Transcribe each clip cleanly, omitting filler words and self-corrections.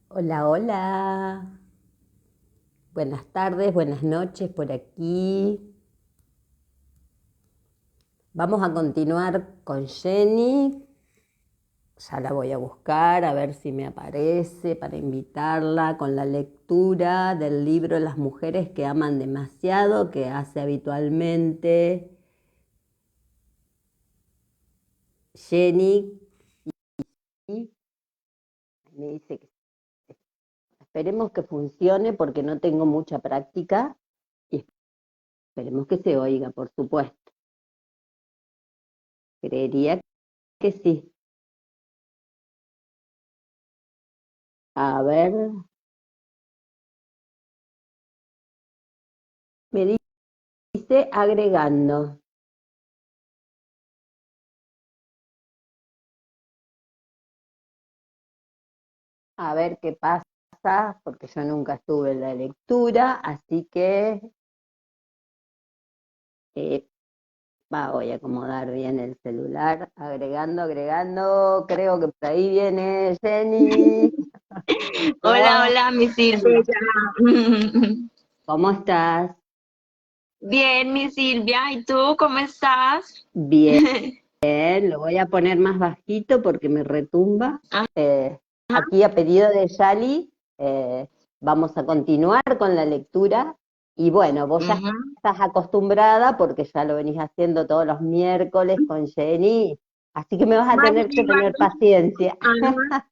Hola, hola. Buenas tardes, buenas noches por aquí. Vamos a continuar con Jenny. Ya la voy a buscar a ver si me aparece para invitarla con la lectura del libro Las mujeres que aman demasiado, que hace habitualmente Jenny. Y me dice que esperemos que funcione porque no tengo mucha práctica y esperemos que se oiga, por supuesto. Creería que sí. A ver, me dice agregando. A ver qué pasa, porque yo nunca estuve en la lectura, así que eh, voy a acomodar bien el celular, agregando, agregando, creo que por ahí viene Jenny. Hola, hola, mi Silvia. ¿Cómo estás? Bien, mi Silvia, ¿y tú cómo estás? Bien, lo voy a poner más bajito porque me retumba. Eh, Ajá, Aquí a pedido de Yali, eh, vamos a continuar con la lectura. Y bueno, vos ya ujú. estás acostumbrada porque ya lo venís haciendo todos los miércoles con Jenny, así que me vas a Vale, tener que tener vale. paciencia. Ajá.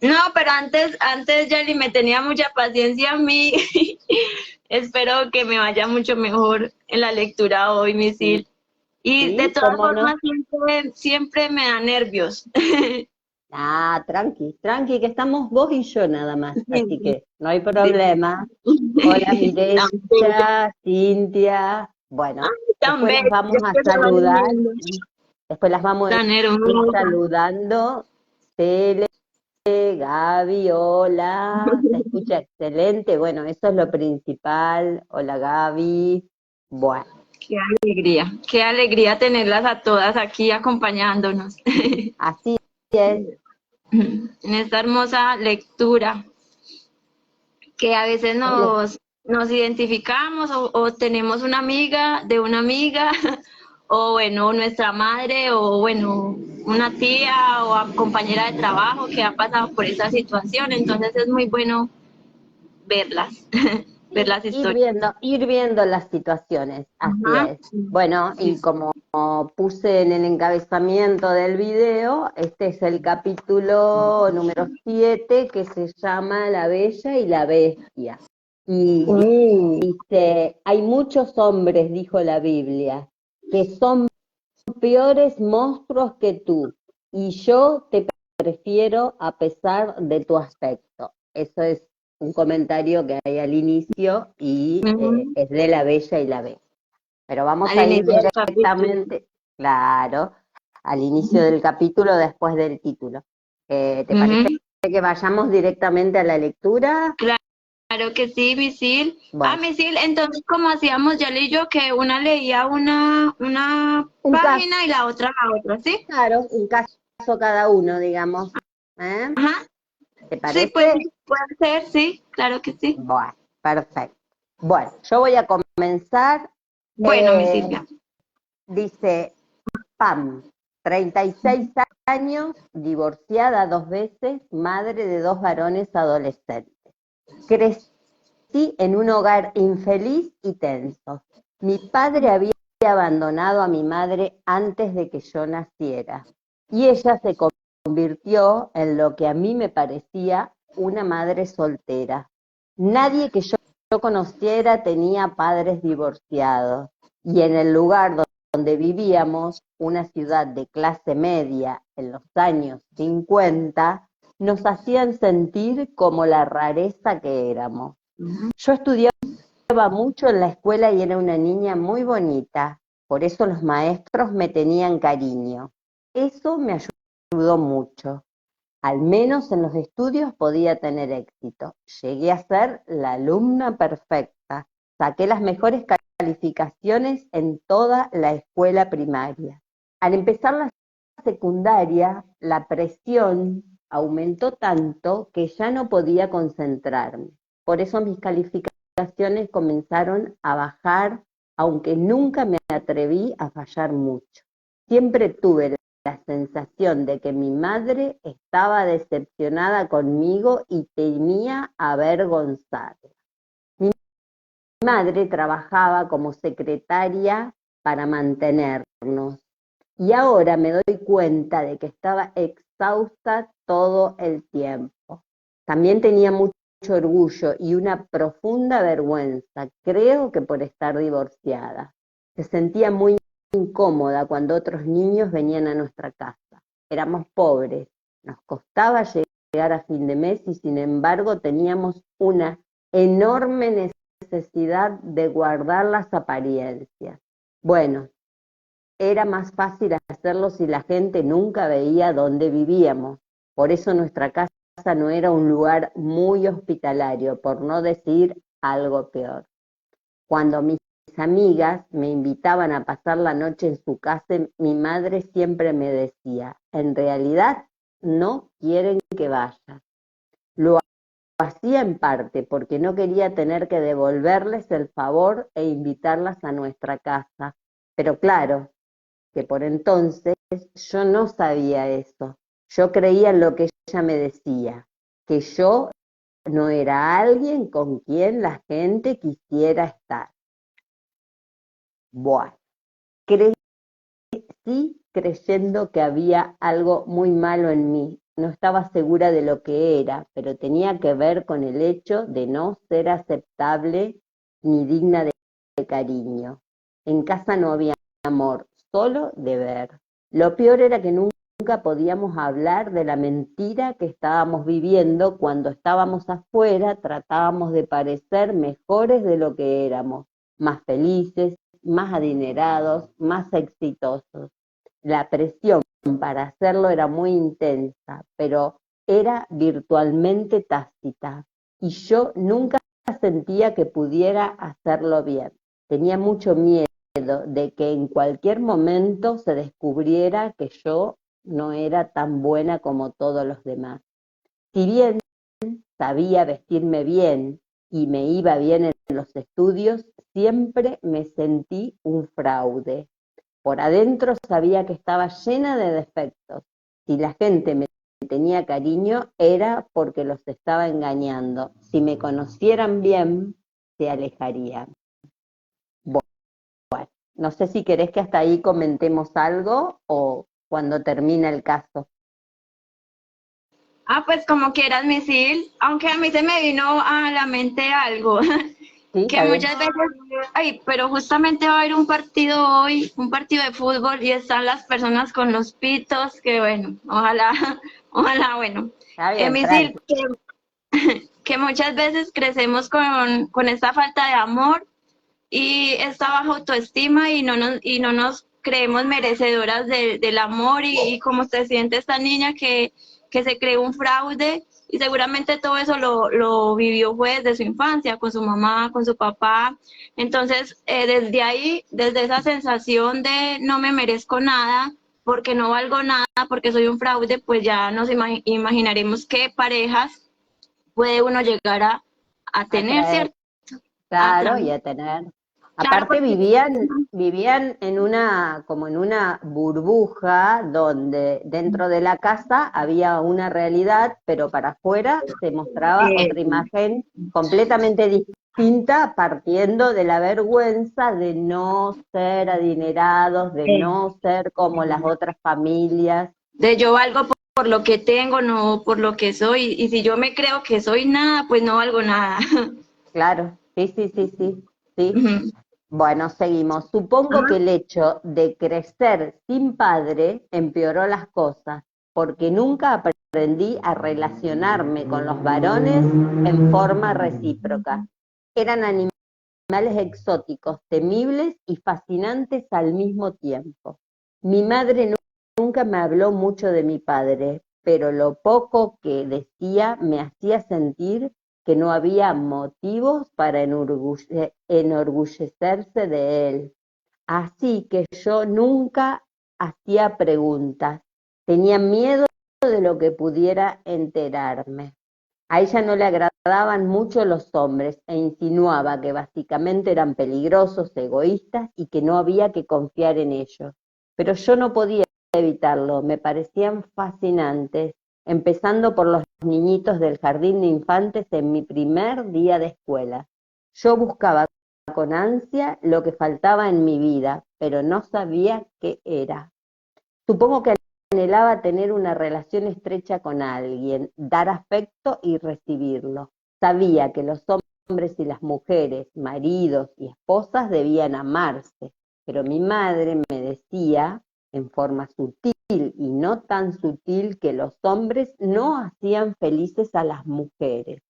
No, pero antes Yali me tenía mucha paciencia a mí. Espero que me vaya mucho mejor en la lectura hoy, mi Sil. Y de Sí, todas cómo no. formas, siempre me da nervios. Ah, tranqui, tranqui, que estamos vos y yo nada más, Sí, así sí, que no hay sí. problema. Hola Tan bella, Mireya, Cintia. Bueno, tan después las bella, vamos a que se va saludar. uniendo. Después las vamos a Tan ir hermosa. saludando. Cele, Gaby, hola. Se escucha excelente. Bueno, eso es lo principal. Hola Gaby. Bueno, Qué alegría tenerlas a todas aquí acompañándonos así es. en esta hermosa lectura que a veces nos identificamos o tenemos una amiga de una amiga o bueno, nuestra madre o bueno, una tía o compañera de trabajo que ha pasado por esa situación, entonces es muy bueno verlas, ver Sí, las historias. ir viendo las situaciones, así Ajá. es. Bueno, Sí, y sí. como puse en el encabezamiento del video, este es el capítulo número 7 que se llama La Bella y la Bestia. Y Uh, dice, hay muchos hombres, dijo la Biblia, que son peores monstruos que tú, y yo te prefiero a pesar de tu aspecto. Eso es un comentario que hay al inicio y ujú. es de La Bella y la Bestia. Pero vamos Al a ir inicio del capítulo. directamente, claro, al inicio del capítulo después del título. ¿Te parece Ujú. que vayamos directamente a la lectura? Claro que sí, Misil. Ah, Bueno, Misil, entonces como hacíamos ya y yo, que una leía una un caso, página y la otra, ¿sí? claro, un caso cada uno, digamos. ¿Eh? Ajá. ¿Te Sí, pues parece? sí, puede ser, sí, claro que sí. Bueno, perfecto. Bueno, yo voy a comenzar. Bueno, mi Eh, Silvia. Dice Pam, 36 años, divorciada 2 veces, madre de 2 varones adolescentes. Crecí en un hogar infeliz y tenso. Mi padre había abandonado a mi madre antes de que yo naciera y ella se convirtió en lo que a mí me parecía una madre soltera. Nadie que yo conociera tenía padres divorciados y en el lugar donde vivíamos, una ciudad de clase media en los años 50, nos hacían sentir como la rareza que éramos. Ujú. Yo estudiaba mucho en la escuela y era una niña muy bonita, por eso los maestros me tenían cariño. Eso me ayudó mucho. Al menos en los estudios podía tener éxito. Llegué a ser la alumna perfecta. Saqué las mejores calificaciones en toda la escuela primaria. Al empezar la secundaria, la presión aumentó tanto que ya no podía concentrarme. Por eso mis calificaciones comenzaron a bajar, aunque nunca me atreví a fallar mucho. Siempre tuve la sensación de que mi madre estaba decepcionada conmigo y temía avergonzarla. Mi madre trabajaba como secretaria para mantenernos y ahora me doy cuenta de que estaba exhausta todo el tiempo. También tenía mucho orgullo y una profunda vergüenza, creo que por estar divorciada. Se sentía muy incómoda cuando otros niños venían a nuestra casa. Éramos pobres, nos costaba llegar a fin de mes y sin embargo teníamos una enorme necesidad de guardar las apariencias. Bueno, era más fácil hacerlo si la gente nunca veía dónde vivíamos. Por eso nuestra casa no era un lugar muy hospitalario, por no decir algo peor. Cuando mis amigas me invitaban a pasar la noche en su casa, mi madre siempre me decía, en realidad no quieren que vayas. Lo hacía en parte porque no quería tener que devolverles el favor e invitarlas a nuestra casa. Pero claro, que por entonces yo no sabía eso. Yo creía en lo que ella me decía, que yo no era alguien con quien la gente quisiera estar. Bueno, crecí creyendo que había algo muy malo en mí. No estaba segura de lo que era, pero tenía que ver con el hecho de no ser aceptable ni digna de cariño. En casa no había amor, solo deber. Lo peor era que nunca podíamos hablar de la mentira que estábamos viviendo. Cuando estábamos afuera tratábamos de parecer mejores de lo que éramos, más felices, más adinerados, más exitosos. La presión para hacerlo era muy intensa, pero era virtualmente tácita y yo nunca sentía que pudiera hacerlo bien. Tenía mucho miedo de que en cualquier momento se descubriera que yo no era tan buena como todos los demás. Si bien sabía vestirme bien y me iba bien en los estudios, siempre me sentí un fraude. Por adentro sabía que estaba llena de defectos. Si la gente me tenía cariño era porque los estaba engañando. Si me conocieran bien, se alejarían. Bueno, no sé si querés que hasta ahí comentemos algo o cuando termina el caso. Ah, pues como quieras, misil, aunque a mí se me vino a la mente algo, ¿Sí? que ¿Está bien? muchas veces, ay, pero justamente va a haber un partido hoy, un partido de fútbol, y están las personas con los pitos, que bueno, ojalá, ojalá, bueno. Está bien, Misil, tranqui. que muchas veces crecemos con esta falta de amor y esta baja autoestima y no nos creemos merecedoras del amor y como se siente esta niña que se creó un fraude y seguramente todo eso lo vivió fue desde su infancia, con su mamá, con su papá. Entonces, desde ahí, desde esa sensación de no me merezco nada, porque no valgo nada, porque soy un fraude, pues ya nos imaginaremos qué parejas puede uno llegar a tener, Atraer, ¿cierto? A claro, y traer. a tener. Claro, Aparte porque vivían en una, como en una burbuja donde dentro de la casa había una realidad, pero para afuera se mostraba eh, otra imagen completamente distinta, partiendo de la vergüenza de no ser adinerados, de eh, no ser como las otras familias. de yo valgo por lo que tengo, no por lo que soy. Y si yo me creo que soy nada, pues no valgo nada. Claro, sí, sí, sí, sí, sí. Ujú. Bueno, seguimos. Supongo que Ajá. el hecho de crecer sin padre empeoró las cosas, porque nunca aprendí a relacionarme con los varones en forma recíproca. Eran animales exóticos, temibles y fascinantes al mismo tiempo. Mi madre nunca me habló mucho de mi padre, pero lo poco que decía me hacía sentir que no había motivos para enorgullecerse de él. Así que yo nunca hacía preguntas. Tenía miedo de lo que pudiera enterarme. A ella no le agradaban mucho los hombres e insinuaba que básicamente eran peligrosos, egoístas y que no había que confiar en ellos. Pero yo no podía evitarlo, me parecían fascinantes, empezando por los niñitos del jardín de infantes en mi primer día de escuela. Yo buscaba con ansia lo que faltaba en mi vida, pero no sabía qué era. Supongo que anhelaba tener una relación estrecha con alguien, dar afecto y recibirlo. Sabía que los hombres y las mujeres, maridos y esposas debían amarse, pero mi madre me decía, en forma sutil y no tan sutil, que los hombres no hacían felices a las mujeres,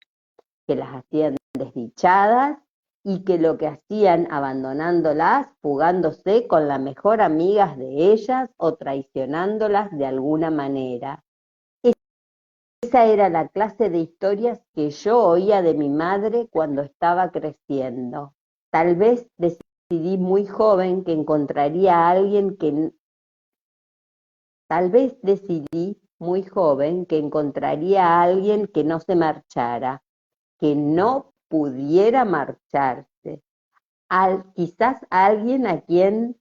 que las hacían desdichadas y que lo que hacían abandonándolas, fugándose con la mejor amiga de ellas o traicionándolas de alguna manera. Esa era la clase de historias que yo oía de mi madre cuando estaba creciendo. Tal vez decidí muy joven que encontraría a alguien que Tal vez decidí muy joven que encontraría a alguien que no se marchara, que no pudiera marcharse, quizás alguien a quien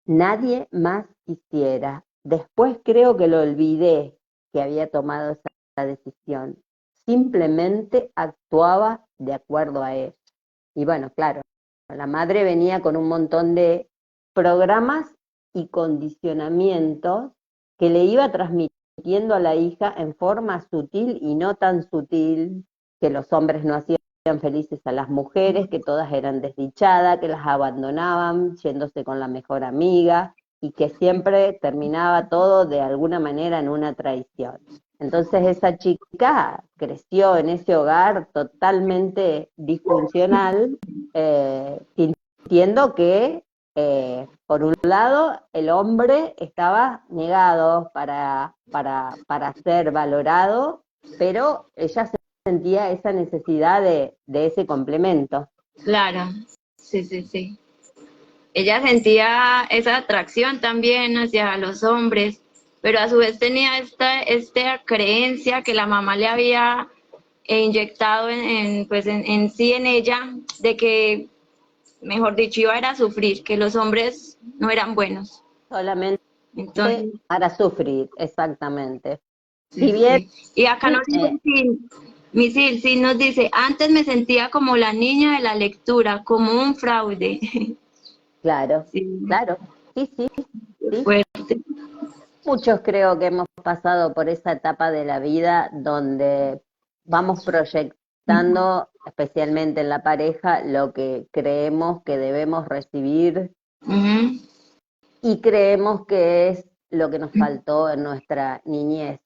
nadie más quisiera. Después creo que lo olvidé que había tomado esa decisión. Simplemente actuaba de acuerdo a él. Y bueno, claro, la madre venía con un montón de programas y condicionamientos que le iba transmitiendo a la hija en forma sutil y no tan sutil, que los hombres no hacían felices a las mujeres, que todas eran desdichadas, que las abandonaban yéndose con la mejor amiga y que siempre terminaba todo de alguna manera en una traición. Entonces esa chica creció en ese hogar totalmente disfuncional, sintiendo que, por un lado, el hombre estaba negado para ser valorado, pero ella sentía esa necesidad de ese complemento. Claro, sí, sí, sí. Ella sentía esa atracción también hacia los hombres, pero a su vez tenía esta creencia que la mamá le había inyectado en sí, en ella, de que, mejor dicho, iba a ir a sufrir, que los hombres no eran buenos. Solamente Entonces, para sufrir, exactamente. sí, Si bien, sí. Y acá nos dice, Misil, sí, nos dice, antes me sentía como la niña de la lectura, como un fraude. claro, Sí, claro, sí, sí, sí. fuerte. Muchos creo que hemos pasado por esa etapa de la vida donde vamos proyectando, especialmente en la pareja, lo que creemos que debemos recibir Ujú. y creemos que es lo que nos faltó en nuestra niñez.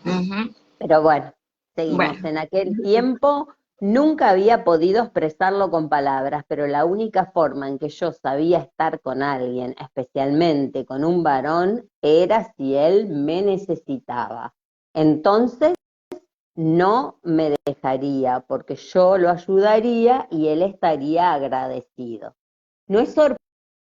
Ujú. Pero bueno, seguimos. Bueno, En aquel tiempo nunca había podido expresarlo con palabras, pero la única forma en que yo sabía estar con alguien, especialmente con un varón, era si él me necesitaba. Entonces no me dejaría, porque yo lo ayudaría y él estaría agradecido. No es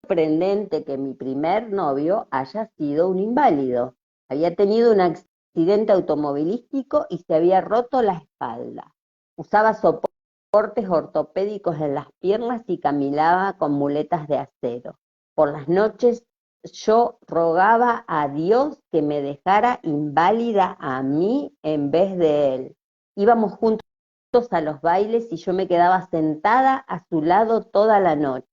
sorprendente que mi primer novio haya sido un inválido. Había tenido un accidente automovilístico y se había roto la espalda. Usaba soportes ortopédicos en las piernas y caminaba con muletas de acero. Por las noches yo rogaba a Dios que me dejara inválida a mí en vez de él. Íbamos juntos a los bailes y yo me quedaba sentada a su lado toda la noche.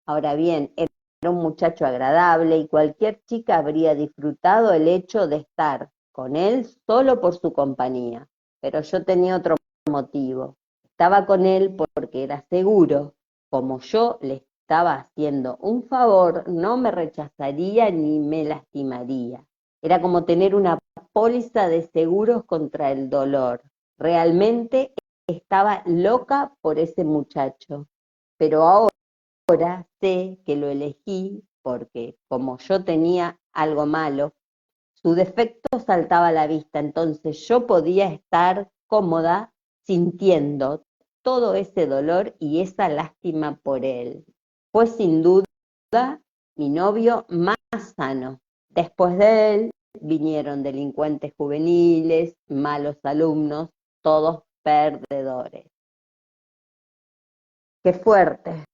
Ahora bien, era un muchacho agradable y cualquier chica habría disfrutado el hecho de estar con él solo por su compañía. Pero yo tenía otro motivo. Estaba con él porque era seguro, como yo le estaba haciendo un favor, no me rechazaría ni me lastimaría. Era como tener una póliza de seguros contra el dolor. Realmente estaba loca por ese muchacho. Pero ahora sé que lo elegí porque, como yo tenía algo malo, su defecto saltaba a la vista, entonces yo podía estar cómoda sintiendo todo ese dolor y esa lástima por él. Fue sin duda mi novio más sano. Después de él vinieron delincuentes juveniles, malos alumnos, todos perdedores. Qué fuerte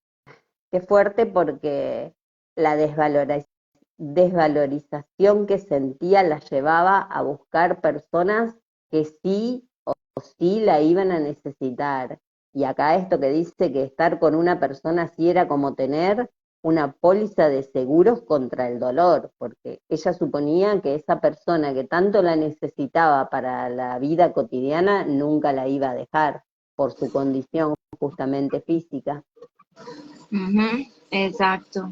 porque la desvalorización que sentía la llevaba a buscar personas que sí o sí la iban a necesitar. Y acá esto que dice que estar con una persona así era como tener una póliza de seguros contra el dolor, porque ella suponía que esa persona que tanto la necesitaba para la vida cotidiana nunca la iba a dejar por su condición justamente física. Exacto.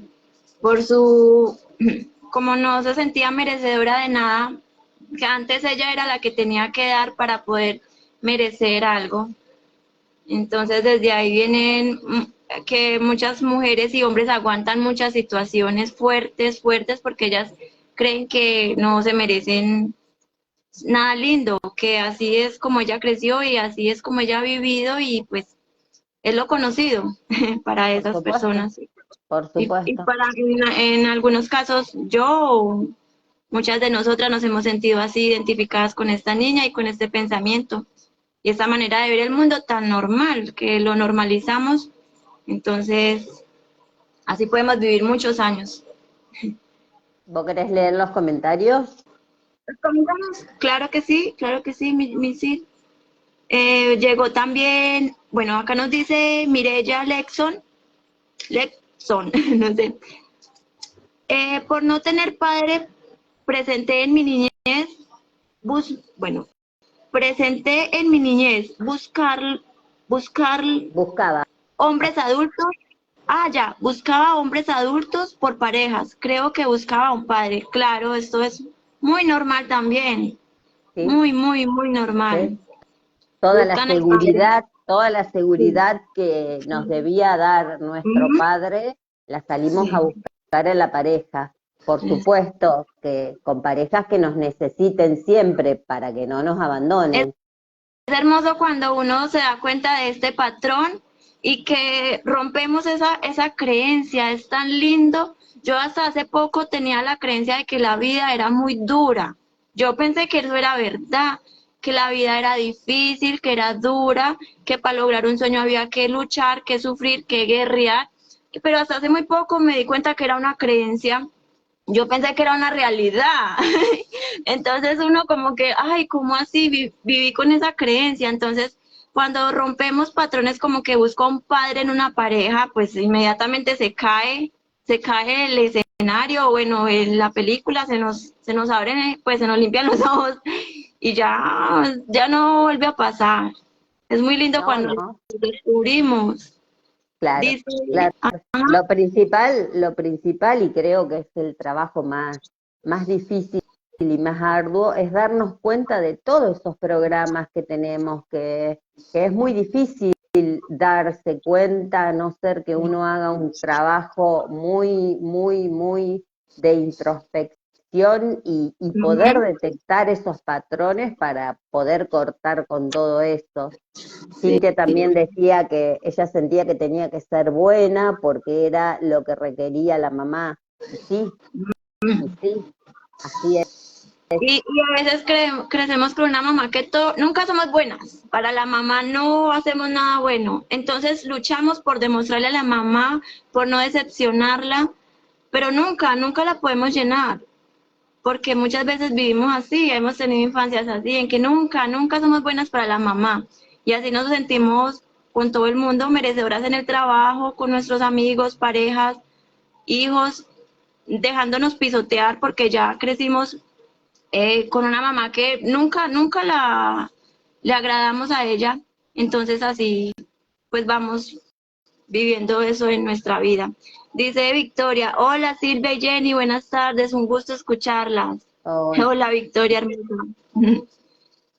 Por su, como no se sentía merecedora de nada, que antes ella era la que tenía que dar para poder merecer algo. Entonces desde ahí vienen que muchas mujeres y hombres aguantan muchas situaciones fuertes, fuertes, porque ellas creen que no se merecen nada lindo, que así es como ella creció y así es como ella ha vivido y pues es lo conocido para esas personas. Por Y supuesto. para en algunos casos, muchas de nosotras nos hemos sentido así identificadas con esta niña y con este pensamiento y esta manera de ver el mundo tan normal, que lo normalizamos. Entonces, así podemos vivir muchos años. ¿Vos querés leer los comentarios? Claro que sí, mi Sid. Llegó también, bueno, acá nos dice Mireya Lexon, no sé. Por no tener padre presente en mi niñez, bueno, presenté en mi niñez buscar Buscaba. hombres adultos. Buscaba hombres adultos por parejas. Creo que buscaba un padre. Claro, esto es muy normal también. ¿Sí? Muy, muy, muy normal. ¿Sí? Toda la Sí. seguridad que nos debía dar nuestro padre, la salimos a buscar en la pareja. Por supuesto que con parejas que nos necesiten siempre para que no nos abandonen. Es hermoso cuando uno se da cuenta de este patrón y que rompemos esa creencia, es tan lindo. Yo hasta hace poco tenía la creencia de que la vida era muy dura. Yo pensé que eso era verdad, que la vida era difícil, que era dura, que para lograr un sueño había que luchar, que sufrir, que guerrear. Pero hasta hace muy poco me di cuenta que era una creencia. Yo pensé que era una realidad. Entonces uno como que, ay, ¿cómo así? Viví con esa creencia. Entonces, cuando rompemos patrones como que busco un padre en una pareja, pues inmediatamente se cae el escenario, bueno, en la película se nos abren, pues se nos limpian los ojos y ya no vuelve a pasar. Es muy lindo cuando lo descubrimos. Claro, Dice, claro. Lo principal, y creo que es el trabajo más difícil y más arduo, es darnos cuenta de todos esos programas que tenemos, que es muy difícil darse cuenta, a no ser que uno haga un trabajo muy, muy, muy de introspección y poder detectar esos patrones para poder cortar con todo eso. Cintia también decía que ella sentía que tenía que ser buena porque era lo que requería la mamá. Y sí, así es. Y a veces crecemos con una mamá que nunca somos buenas. Para la mamá no hacemos nada bueno. Entonces luchamos por demostrarle a la mamá, por no decepcionarla, pero nunca la podemos llenar. Porque muchas veces vivimos así, hemos tenido infancias así, en que nunca somos buenas para la mamá. Y así nos sentimos con todo el mundo merecedoras en el trabajo, con nuestros amigos, parejas, hijos, dejándonos pisotear porque ya crecimos con una mamá que nunca le agradamos a ella. Entonces así pues vamos viviendo eso en nuestra vida. Dice Victoria, hola Silvia y Jenny, buenas tardes, un gusto escucharlas. Hola Victoria, hermosa.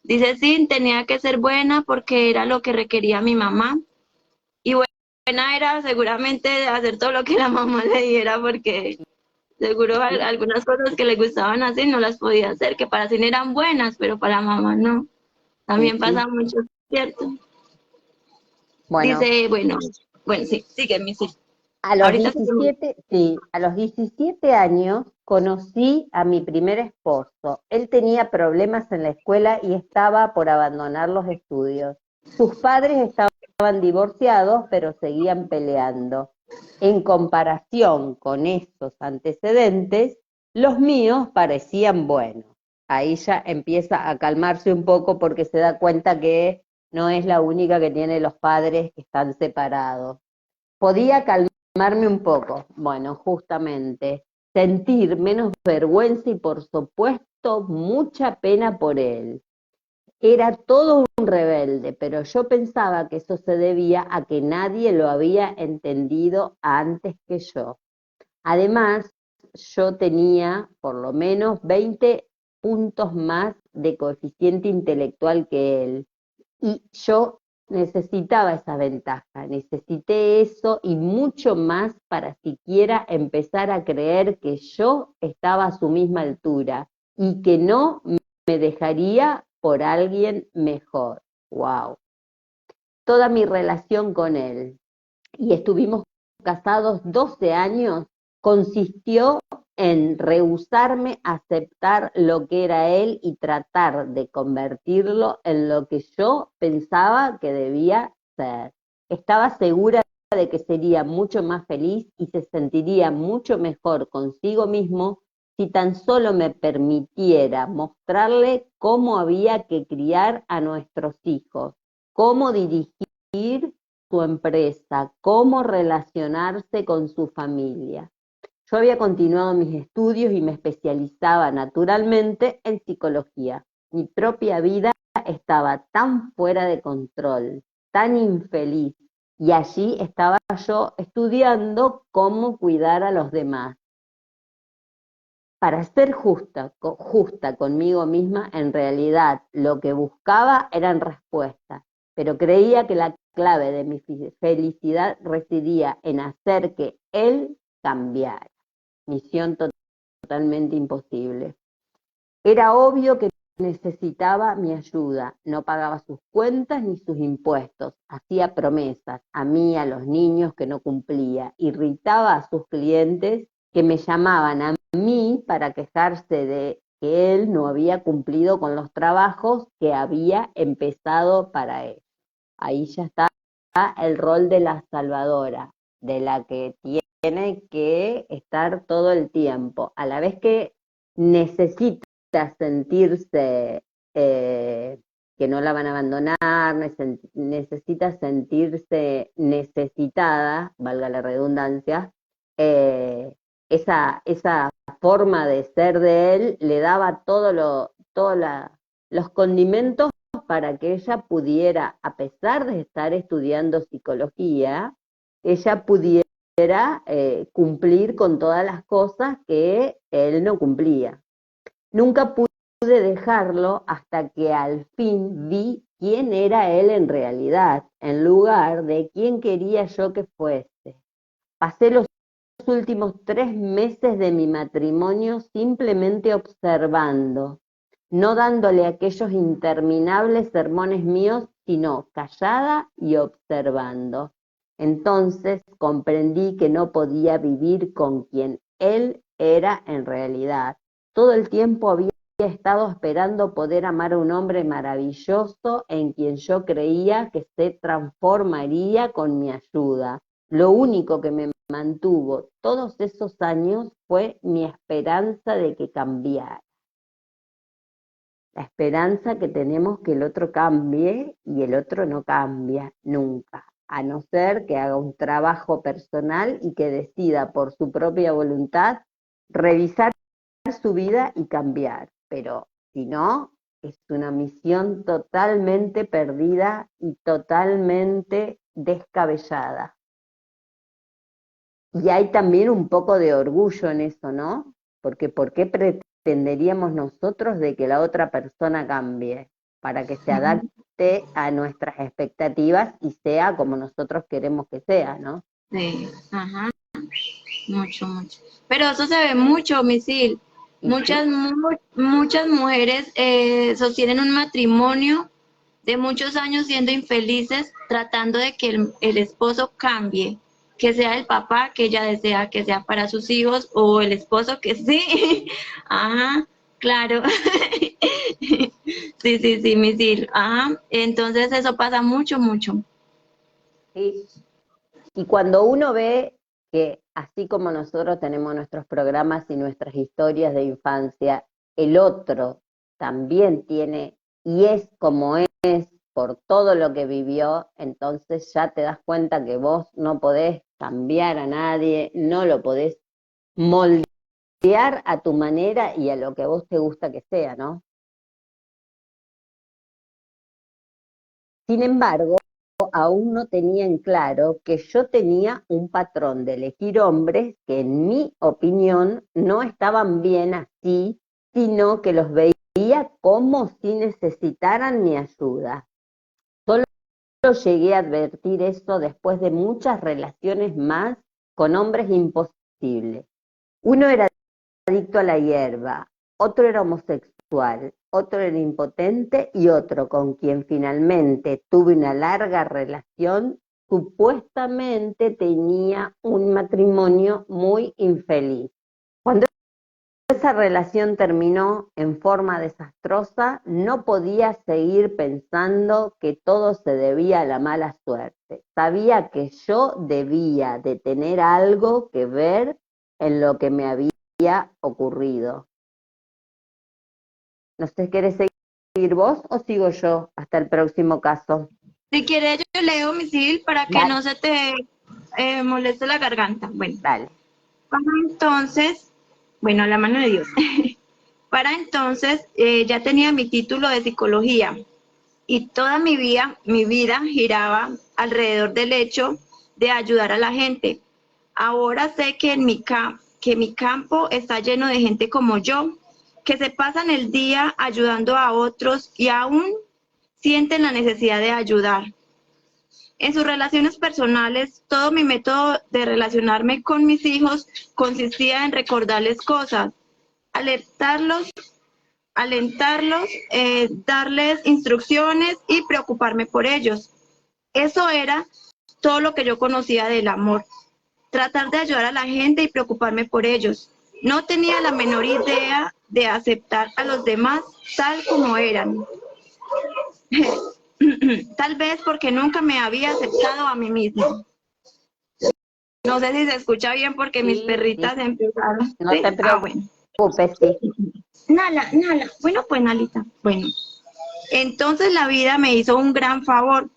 Dice, sí, tenía que ser buena porque era lo que requería mi mamá. Y buena era seguramente hacer todo lo que la mamá le diera porque seguro algunas cosas que le gustaban hacer no las podía hacer, que para cine eran buenas, pero para mamá no. También pasa mucho, ¿cierto? Bueno, Dice, bueno, sí, sígueme, sí. A los Ahorita 17, sí, a los 17 años conocí a mi primer esposo. Él tenía problemas en la escuela y estaba por abandonar los estudios. Sus padres estaban divorciados, pero seguían peleando. En comparación con esos antecedentes, los míos parecían buenos. Ahí ya empieza a calmarse un poco porque se da cuenta que no es la única que tiene los padres que están separados. Podía calmarme un poco. Bueno, justamente, sentir menos vergüenza y por supuesto mucha pena por él. Era todo un rebelde, pero yo pensaba que eso se debía a que nadie lo había entendido antes que yo. Además, yo tenía por lo menos 20 puntos más de coeficiente intelectual que él. Y yo necesitaba esa ventaja, necesité eso y mucho más para siquiera empezar a creer que yo estaba a su misma altura y que no me dejaría por alguien mejor. Wow. Toda mi relación con él, y estuvimos casados 12 años, consistió en rehusarme a aceptar lo que era él y tratar de convertirlo en lo que yo pensaba que debía ser. Estaba segura de que sería mucho más feliz y se sentiría mucho mejor consigo mismo si tan solo me permitiera mostrarle cómo había que criar a nuestros hijos, cómo dirigir su empresa, cómo relacionarse con su familia. Yo había continuado mis estudios y me especializaba naturalmente en psicología. Mi propia vida estaba tan fuera de control, tan infeliz, y allí estaba yo estudiando cómo cuidar a los demás. Para ser justa conmigo misma, en realidad lo que buscaba eran respuestas, pero creía que la clave de mi felicidad residía en hacer que él cambiara. Misión totalmente imposible. Era obvio que necesitaba mi ayuda, no pagaba sus cuentas ni sus impuestos, hacía promesas a mí, a los niños que no cumplía, irritaba a sus clientes que me llamaban a mí para quejarse de que él no había cumplido con los trabajos que había empezado para él. Ahí ya está el rol de la salvadora, de la que tiene que estar todo el tiempo, a la vez que necesita sentirse que no la van a abandonar, necesita sentirse necesitada, valga la redundancia, esa forma de ser de él le daba todos los condimentos para que ella pudiera, a pesar de estar estudiando psicología, ella pudiera cumplir con todas las cosas que él no cumplía. Nunca pude dejarlo hasta que al fin vi quién era él en realidad, en lugar de quién quería yo que fuese. Pasé los últimos 3 meses de mi matrimonio simplemente observando, no dándole aquellos interminables sermones míos, sino callada y observando. Entonces comprendí que no podía vivir con quien él era en realidad. Todo el tiempo había estado esperando poder amar a un hombre maravilloso en quien yo creía que se transformaría con mi ayuda. Lo único que me mantuvo todos esos años fue mi esperanza de que cambiara. La esperanza que tenemos que el otro cambie y el otro no cambia nunca, a no ser que haga un trabajo personal y que decida por su propia voluntad revisar su vida y cambiar. Pero si no, es una misión totalmente perdida y totalmente descabellada. Y hay también un poco de orgullo en eso, ¿no? Porque ¿por qué pretenderíamos nosotros de que la otra persona cambie? Para que se adapte a nuestras expectativas y sea como nosotros queremos que sea, ¿no? Sí, ajá, mucho, mucho. Pero eso se ve mucho, Misil. Muchas, muchas mujeres sostienen un matrimonio de muchos años siendo infelices, tratando de que el esposo cambie. que sea el papá que ella desea que sea para sus hijos o el esposo que sí. Ajá, claro. Sí, sí, sí, misil. Ajá. Entonces eso pasa mucho, mucho. Sí. Y cuando uno ve que así como nosotros tenemos nuestros programas y nuestras historias de infancia, el otro también tiene y es como es por todo lo que vivió, entonces ya te das cuenta que vos no podés cambiar a nadie, no lo podés moldear a tu manera y a lo que a vos te gusta que sea, ¿no? Sin embargo, aún no tenía en claro que yo tenía un patrón de elegir hombres que en mi opinión no estaban bien así, sino que los veía como si necesitaran mi ayuda. Solo llegué a advertir eso después de muchas relaciones más con hombres imposibles. Uno era adicto a la hierba, otro era homosexual, otro era impotente y otro con quien finalmente tuve una larga relación, supuestamente tenía un matrimonio muy infeliz. Cuando esa relación terminó en forma desastrosa, no podía seguir pensando que todo se debía a la mala suerte. Sabía que yo debía de tener algo que ver en lo que me había ocurrido. No sé, ¿querés seguir vos o sigo yo hasta el próximo caso? Si quieres, yo leo, misil, para que Dale, no se te moleste la garganta. Bueno, dale. para entonces, bueno, a la mano de Dios. Para entonces, ya tenía mi título de psicología y toda mi vida giraba alrededor del hecho de ayudar a la gente. Ahora sé que que mi campo está lleno de gente como yo, que se pasan el día ayudando a otros y aún sienten la necesidad de ayudar. En sus relaciones personales, todo mi método de relacionarme con mis hijos consistía en recordarles cosas, alertarlos, alentarlos, darles instrucciones y preocuparme por ellos. Eso era todo lo que yo conocía del amor. Tratar de ayudar a la gente y preocuparme por ellos. No tenía la menor idea de aceptar a los demás tal como eran. Tal vez porque nunca me había aceptado a mí mismo. No sé si se escucha bien porque mis Sí, sí, perritas empezaron. no ¿Sí? te Ah, bueno. preocupes, sí. Nala, Nala. Bueno, pues Nalita. Bueno. Entonces la vida me hizo un gran favor.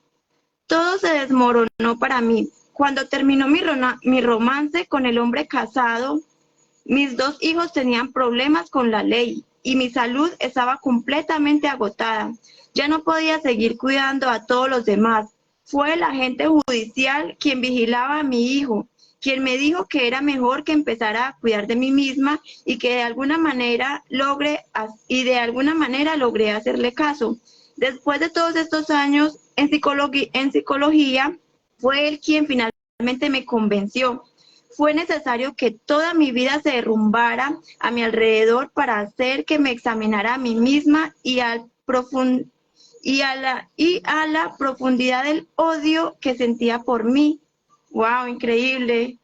Todo se desmoronó para mí. Cuando terminó mi romance con el hombre casado, mis dos hijos tenían problemas con la ley y mi salud estaba completamente agotada. Ya no podía seguir cuidando a todos los demás. Fue el agente judicial quien vigilaba a mi hijo, quien me dijo que era mejor que empezara a cuidar de mí misma y que de alguna manera logré hacerle caso. Después de todos estos años en psicología, fue él quien finalmente me convenció. Fue necesario que toda mi vida se derrumbara a mi alrededor para hacer que me examinara a mí misma y a la profundidad del odio que sentía por mí. ¡Wow! Increíble.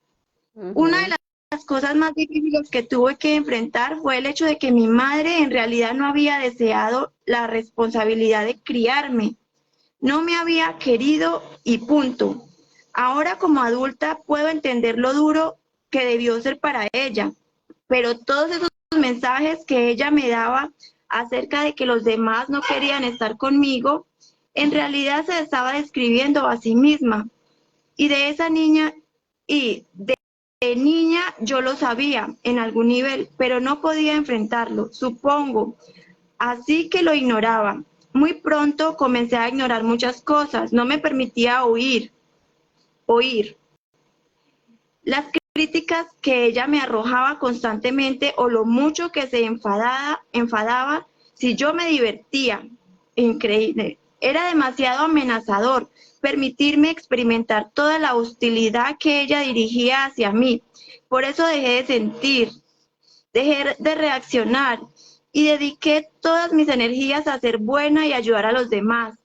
Una de Ujú. las cosas más difíciles que tuve que enfrentar fue el hecho de que mi madre en realidad no había deseado la responsabilidad de criarme. No me había querido y punto. Ahora como adulta puedo entender lo duro que debió ser para ella, pero todos esos mensajes que ella me daba acerca de que los demás no querían estar conmigo, en realidad se estaba describiendo a sí misma. Y de esa niña, y de niña yo lo sabía en algún nivel, pero no podía enfrentarlo, supongo. Así que lo ignoraba. Muy pronto comencé a ignorar muchas cosas. No me permitía oír las críticas que ella me arrojaba constantemente o lo mucho que se enfadaba si yo me divertía. Increíble. Era demasiado amenazador permitirme experimentar toda la hostilidad que ella dirigía hacia mí. Por eso dejé de sentir, dejé de reaccionar y dediqué todas mis energías a ser buena y ayudar a los demás.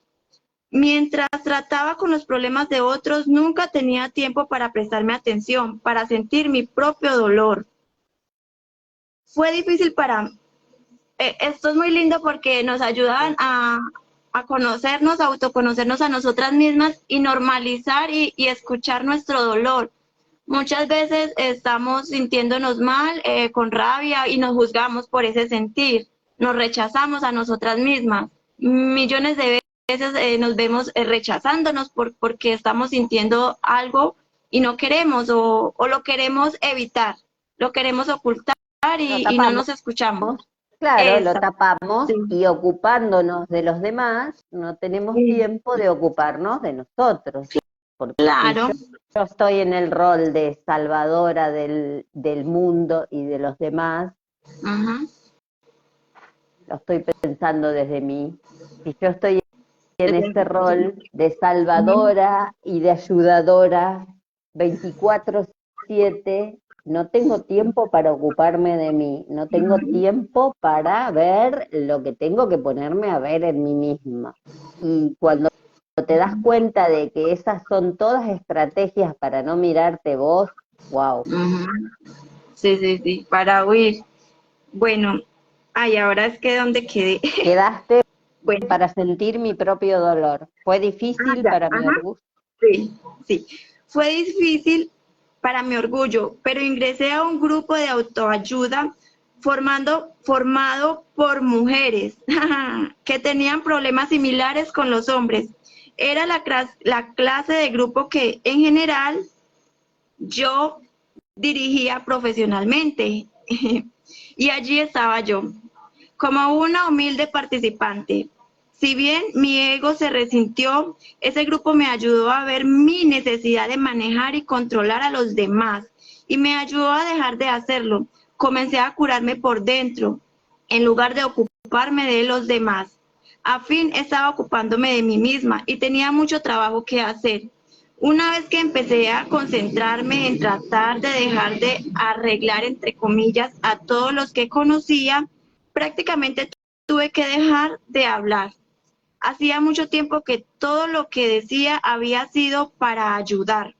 Mientras trataba con los problemas de otros, nunca tenía tiempo para prestarme atención, para sentir mi propio dolor. Fue difícil esto es muy lindo porque nos ayudan a conocernos, a autoconocernos a nosotras mismas y normalizar y escuchar nuestro dolor. Muchas veces estamos sintiéndonos mal, con rabia y nos juzgamos por ese sentir. Nos rechazamos a nosotras mismas. Millones de veces nos vemos rechazándonos porque estamos sintiendo algo y no queremos o lo queremos evitar, lo queremos ocultar Lo y no tapamos, nos escuchamos. claro, lo Esa, tapamos sí, y ocupándonos de los demás, no tenemos sí, tiempo de ocuparnos de nosotros. Porque si claro. yo estoy en el rol de salvadora del mundo y de los demás, Ajá. lo estoy pensando desde mí. Si yo estoy en este rol de salvadora y de ayudadora 24/7, no tengo tiempo para ocuparme de mí, no tengo tiempo para ver lo que tengo que ponerme a ver en mí misma. Y cuando te das cuenta de que esas son todas estrategias para no mirarte vos, wow, Ajá. Sí, sí, sí, para huir. Bueno, ay, ahora es que ¿dónde quedé? quedaste Bueno, para sentir mi propio dolor. Fue difícil ya, para mi ajá, orgullo. sí, sí. Fue difícil para mi orgullo, pero ingresé a un grupo de autoayuda formado por mujeres que tenían problemas similares con los hombres. Era la clase de grupo que en general yo dirigía profesionalmente. Y allí estaba yo, como una humilde participante. Si bien mi ego se resintió, ese grupo me ayudó a ver mi necesidad de manejar y controlar a los demás y me ayudó a dejar de hacerlo. Comencé a curarme por dentro en lugar de ocuparme de los demás. A fin estaba ocupándome de mí misma y tenía mucho trabajo que hacer. Una vez que empecé a concentrarme en tratar de dejar de arreglar, entre comillas, a todos los que conocía, prácticamente tuve que dejar de hablar. Hacía mucho tiempo que todo lo que decía había sido para ayudar.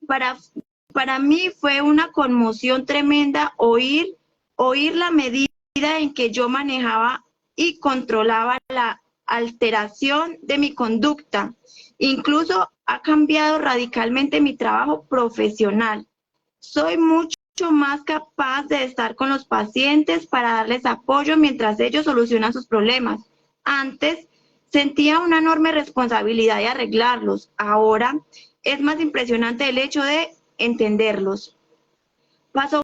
Para, para mí fue una conmoción tremenda oír la medida en que yo manejaba y controlaba la alteración de mi conducta. Incluso ha cambiado radicalmente mi trabajo profesional. Soy mucho más capaz de estar con los pacientes para darles apoyo mientras ellos solucionan sus problemas. Antes sentía una enorme responsabilidad de arreglarlos. Ahora es más impresionante el hecho de entenderlos. Pasó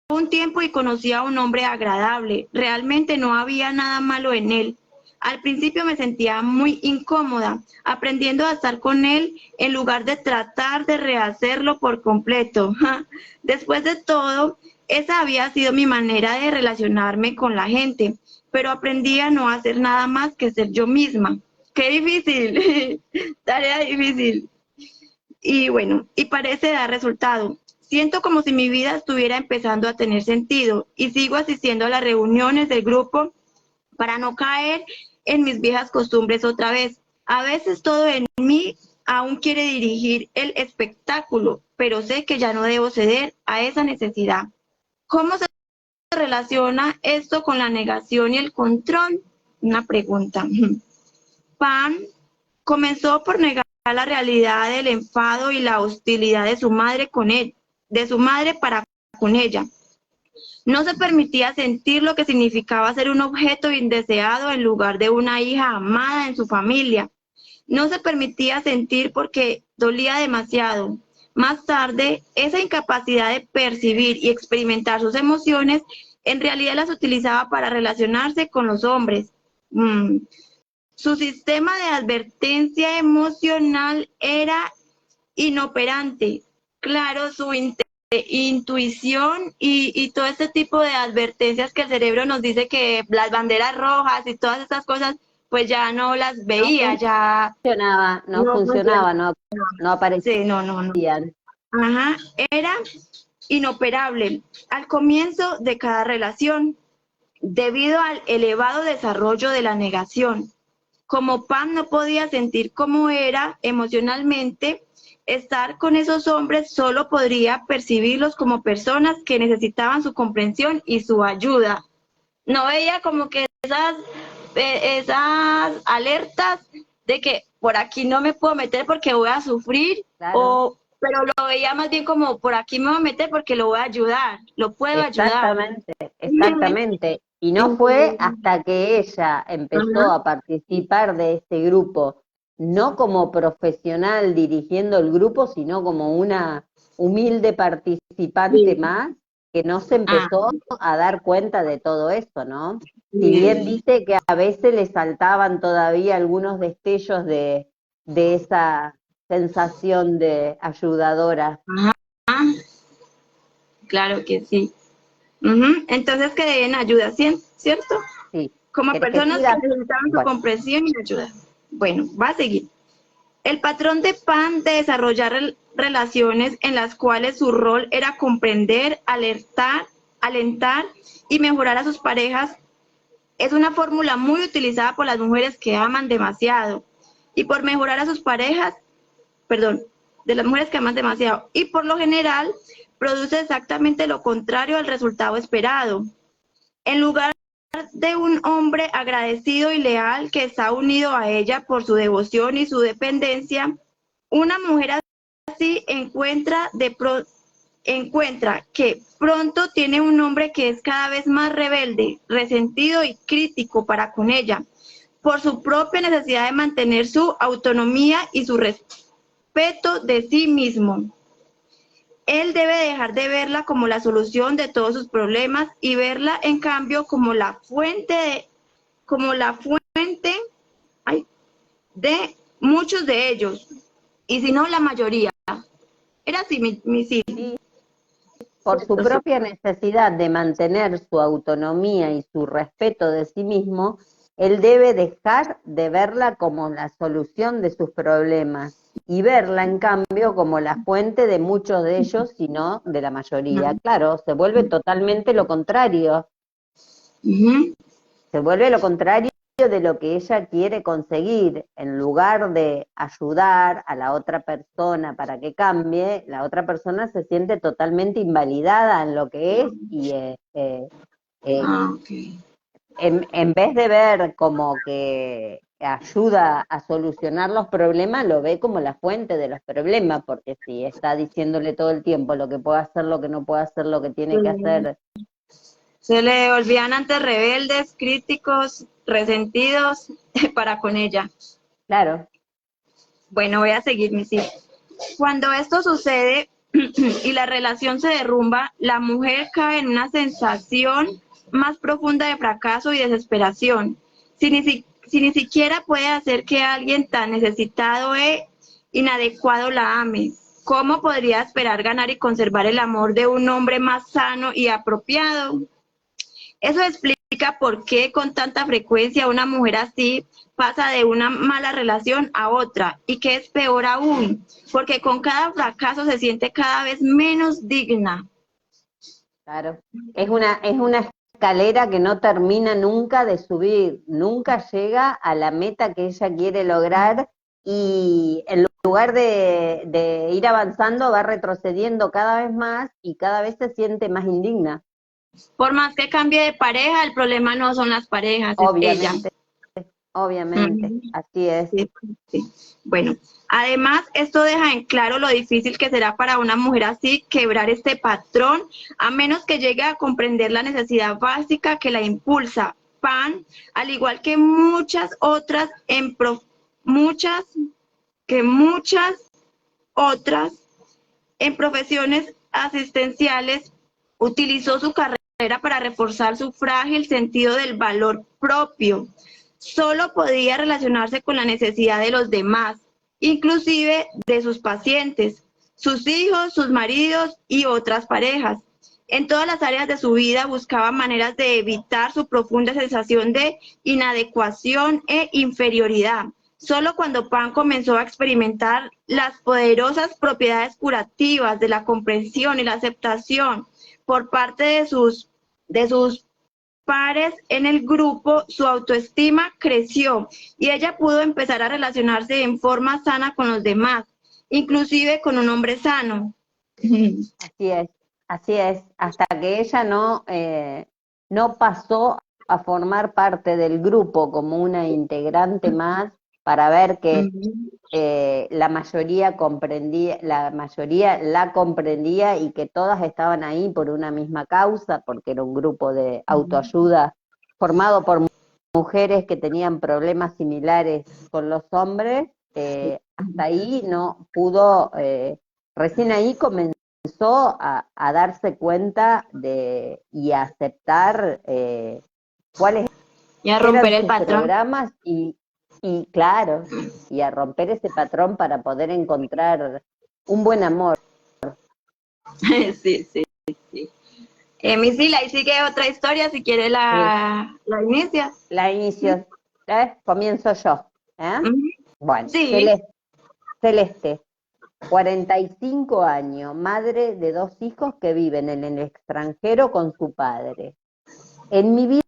un tiempo y conocí a un hombre agradable. Realmente no había nada malo en él. Al principio me sentía muy incómoda, aprendiendo a estar con él en lugar de tratar de rehacerlo por completo. Después de todo, esa había sido mi manera de relacionarme con la gente, pero aprendí a no hacer nada más que ser yo misma. ¡Qué difícil! Tarea difícil. Y bueno, y parece dar resultado. Siento como si mi vida estuviera empezando a tener sentido y sigo asistiendo a las reuniones del grupo para no caer en mis viejas costumbres otra vez. A veces todo en mí aún quiere dirigir el espectáculo, pero sé que ya no debo ceder a esa necesidad. ¿Cómo se relaciona esto con la negación y el control? Una pregunta. Pan comenzó por negar la realidad del enfado y la hostilidad de su madre con él, de su madre para con ella. No se permitía sentir lo que significaba ser un objeto indeseado en lugar de una hija amada en su familia. No se permitía sentir porque dolía demasiado. Más tarde, esa incapacidad de percibir y experimentar sus emociones, en realidad las utilizaba para relacionarse con los hombres. Su sistema de advertencia emocional era inoperante. Claro, su intuición y todo este tipo de advertencias que el cerebro nos dice que las banderas rojas y todas estas cosas, pues ya no las No veía, ya no no funcionaba. funcionaba, no aparecían. Sí, no. Ajá, era inoperable al comienzo de cada relación, debido al elevado desarrollo de la negación. como Pam no podía sentir cómo era emocionalmente estar con esos hombres, solo podría percibirlos como personas que necesitaban su comprensión y su ayuda. No veía como que esas alertas de que por aquí no me puedo meter porque voy a sufrir, Claro. pero lo veía más bien como por aquí me voy a meter porque lo voy a ayudar, lo puedo ayudar. Exactamente, exactamente. Y no fue hasta que ella empezó Ajá. a participar de este grupo, no como profesional dirigiendo el grupo, sino como una humilde participante Sí. más, que no se Ah, empezó a dar cuenta de todo esto, ¿no? Si bien sí. dice que a veces le saltaban todavía algunos destellos de esa sensación de ayudadora. Ajá, claro que sí. Ujú. Entonces que deben ayuda, ¿cierto? Sí. Como ¿Querés que personas que siga? necesitaban su Bueno. comprensión y ayuda. Bueno, va a seguir. El patrón de Pan de desarrollar relaciones en las cuales su rol era comprender, alertar, alentar y mejorar a sus parejas es una fórmula muy utilizada por las mujeres que aman demasiado y por mejorar a sus parejas, perdón, de las mujeres que aman demasiado y por lo general produce exactamente lo contrario al resultado esperado. En lugar de un hombre agradecido y leal que está unido a ella por su devoción y su dependencia, una mujer así encuentra que pronto tiene un hombre que es cada vez más rebelde, resentido y crítico para con ella, por su propia necesidad de mantener su autonomía y su respeto de sí mismo. Él debe dejar de verla como la solución de todos sus problemas y verla, en cambio, como la fuente ay, de muchos de ellos, y si no, la mayoría. Era así, mi sí, Sí, por su cierto, sí. propia necesidad de mantener su autonomía y su respeto de sí mismo, él debe dejar de verla como la solución de sus problemas y verla, en cambio, como la fuente de muchos de ellos, si no de la mayoría. Claro, se vuelve totalmente lo contrario. Ujú. Se vuelve lo contrario de lo que ella quiere conseguir. En lugar de ayudar a la otra persona para que cambie, la otra persona se siente totalmente invalidada en lo que es y eh, Ah, ok. en vez de ver como que ayuda a solucionar los problemas, lo ve como la fuente de los problemas, porque si está diciéndole todo el tiempo lo que puede hacer, lo que no puede hacer, lo que tiene que hacer. Se le volvían antes rebeldes, críticos, resentidos para con ella. Claro. Bueno, voy a seguir mi sí. Cuando esto sucede y la relación se derrumba, la mujer cae en una sensación más profunda de fracaso y desesperación. Si ni siquiera puede hacer que alguien tan necesitado e inadecuado la ame, ¿cómo podría esperar ganar y conservar el amor de un hombre más sano y apropiado? Eso explica por qué con tanta frecuencia una mujer así pasa de una mala relación a otra y que es peor aún, porque con cada fracaso se siente cada vez menos digna. Claro, es una escalera que no termina nunca de subir, nunca llega a la meta que ella quiere lograr y en lugar de ir avanzando va retrocediendo cada vez más y cada vez se siente más indigna, Por más que cambie de pareja, el problema no son las parejas, es ella. obviamente, obviamente, Ujú. así es. Sí, sí. Bueno, además esto deja en claro lo difícil que será para una mujer así quebrar este patrón, a menos que llegue a comprender la necesidad básica que la impulsa. Pan, al igual que muchas, muchas otras en profesiones asistenciales, utilizó su carrera para reforzar su frágil sentido del valor propio. Solo podía relacionarse con la necesidad de los demás, inclusive de sus pacientes, sus hijos, sus maridos y otras parejas. En todas las áreas de su vida buscaba maneras de evitar su profunda sensación de inadecuación e inferioridad. Solo cuando Pan comenzó a experimentar las poderosas propiedades curativas de la comprensión y la aceptación por parte de sus pares en el grupo, su autoestima creció y ella pudo empezar a relacionarse en forma sana con los demás, inclusive con un hombre sano. Así es, hasta que ella no pasó a formar parte del grupo como una integrante más para ver que la mayoría la comprendía y que todas estaban ahí por una misma causa, porque era un grupo de autoayuda formado por mujeres que tenían problemas similares con los hombres. Hasta ahí no pudo, recién ahí comenzó a darse cuenta y a aceptar cuáles Y a eran romper el sus patrón. programas y claro, y a romper ese patrón para poder encontrar un buen amor. Sí, sí, sí. Misila, ahí sigue otra historia, si quiere la inicia. La inicio, comienzo yo. Bueno, Sí. Celeste, 45 años, madre de 2 hijos que viven en el extranjero con su padre. En mi vida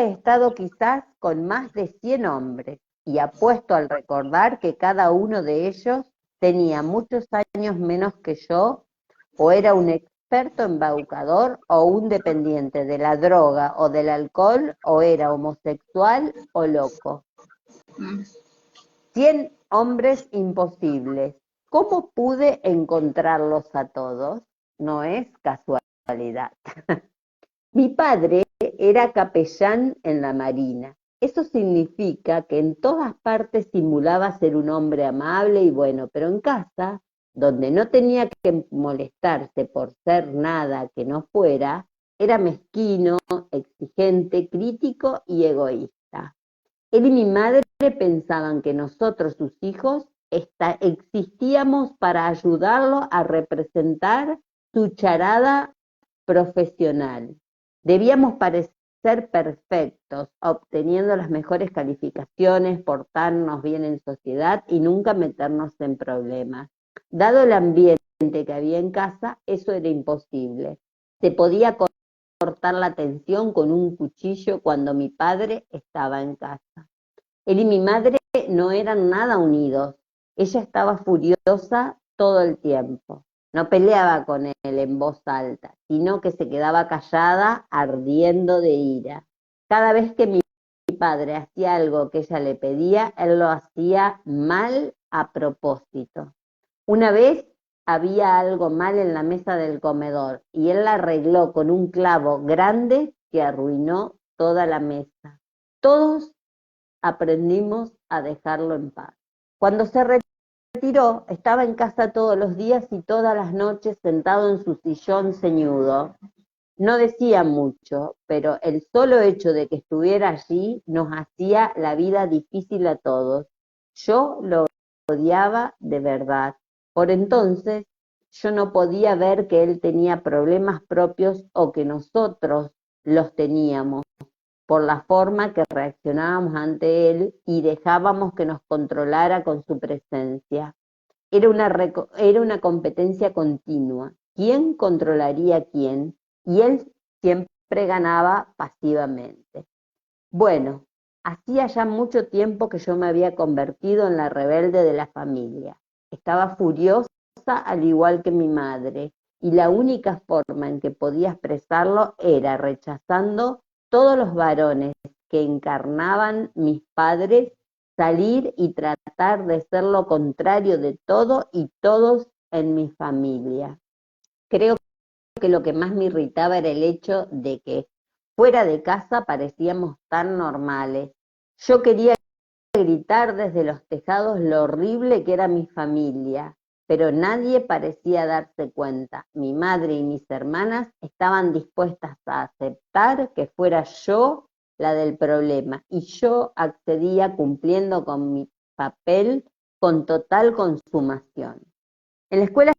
he estado quizás con más de 100 hombres y apuesto al recordar que cada uno de ellos tenía muchos años menos que yo, o era un experto embaucador o un dependiente de la droga o del alcohol, o era homosexual o loco. 100 hombres imposibles. ¿Cómo pude encontrarlos a todos? No es casualidad. Mi padre era capellán en la Marina. Eso significa que en todas partes simulaba ser un hombre amable y bueno, pero en casa, donde no tenía que molestarse por ser nada que no fuera, era mezquino, exigente, crítico y egoísta. Él y mi madre pensaban que nosotros, sus hijos, existíamos para ayudarlo a representar su charada profesional. Debíamos parecer perfectos, obteniendo las mejores calificaciones, portarnos bien en sociedad y nunca meternos en problemas. Dado el ambiente que había en casa, eso era imposible. Se podía cortar la tensión con un cuchillo cuando mi padre estaba en casa. Él y mi madre no eran nada unidos. Ella estaba furiosa todo el tiempo. No peleaba con él en voz alta, sino que se quedaba callada, ardiendo de ira. Cada vez que mi padre hacía algo que ella le pedía, él lo hacía mal a propósito. Una vez había algo mal en la mesa del comedor y él la arregló con un clavo grande que arruinó toda la mesa. Todos aprendimos a dejarlo en paz. Cuando se retiró, estaba en casa todos los días y todas las noches sentado en su sillón ceñudo. No decía mucho, pero el solo hecho de que estuviera allí nos hacía la vida difícil a todos. Yo lo odiaba de verdad. Por entonces, yo no podía ver que él tenía problemas propios o que nosotros los teníamos, por la forma que reaccionábamos ante él y dejábamos que nos controlara con su presencia. Era una competencia continua. ¿Quién controlaría a quién? Y él siempre ganaba pasivamente. Bueno, hacía ya mucho tiempo que yo me había convertido en la rebelde de la familia. Estaba furiosa al igual que mi madre, y la única forma en que podía expresarlo era rechazando todos los varones que encarnaban mis padres, salir y tratar de ser lo contrario de todo y todos en mi familia. Creo que lo que más me irritaba era el hecho de que fuera de casa parecíamos tan normales. Yo quería gritar desde los tejados lo horrible que era mi familia, pero nadie parecía darse cuenta. Mi madre y mis hermanas estaban dispuestas a aceptar que fuera yo la del problema, y yo accedía cumpliendo con mi papel con total consumación. En la escuela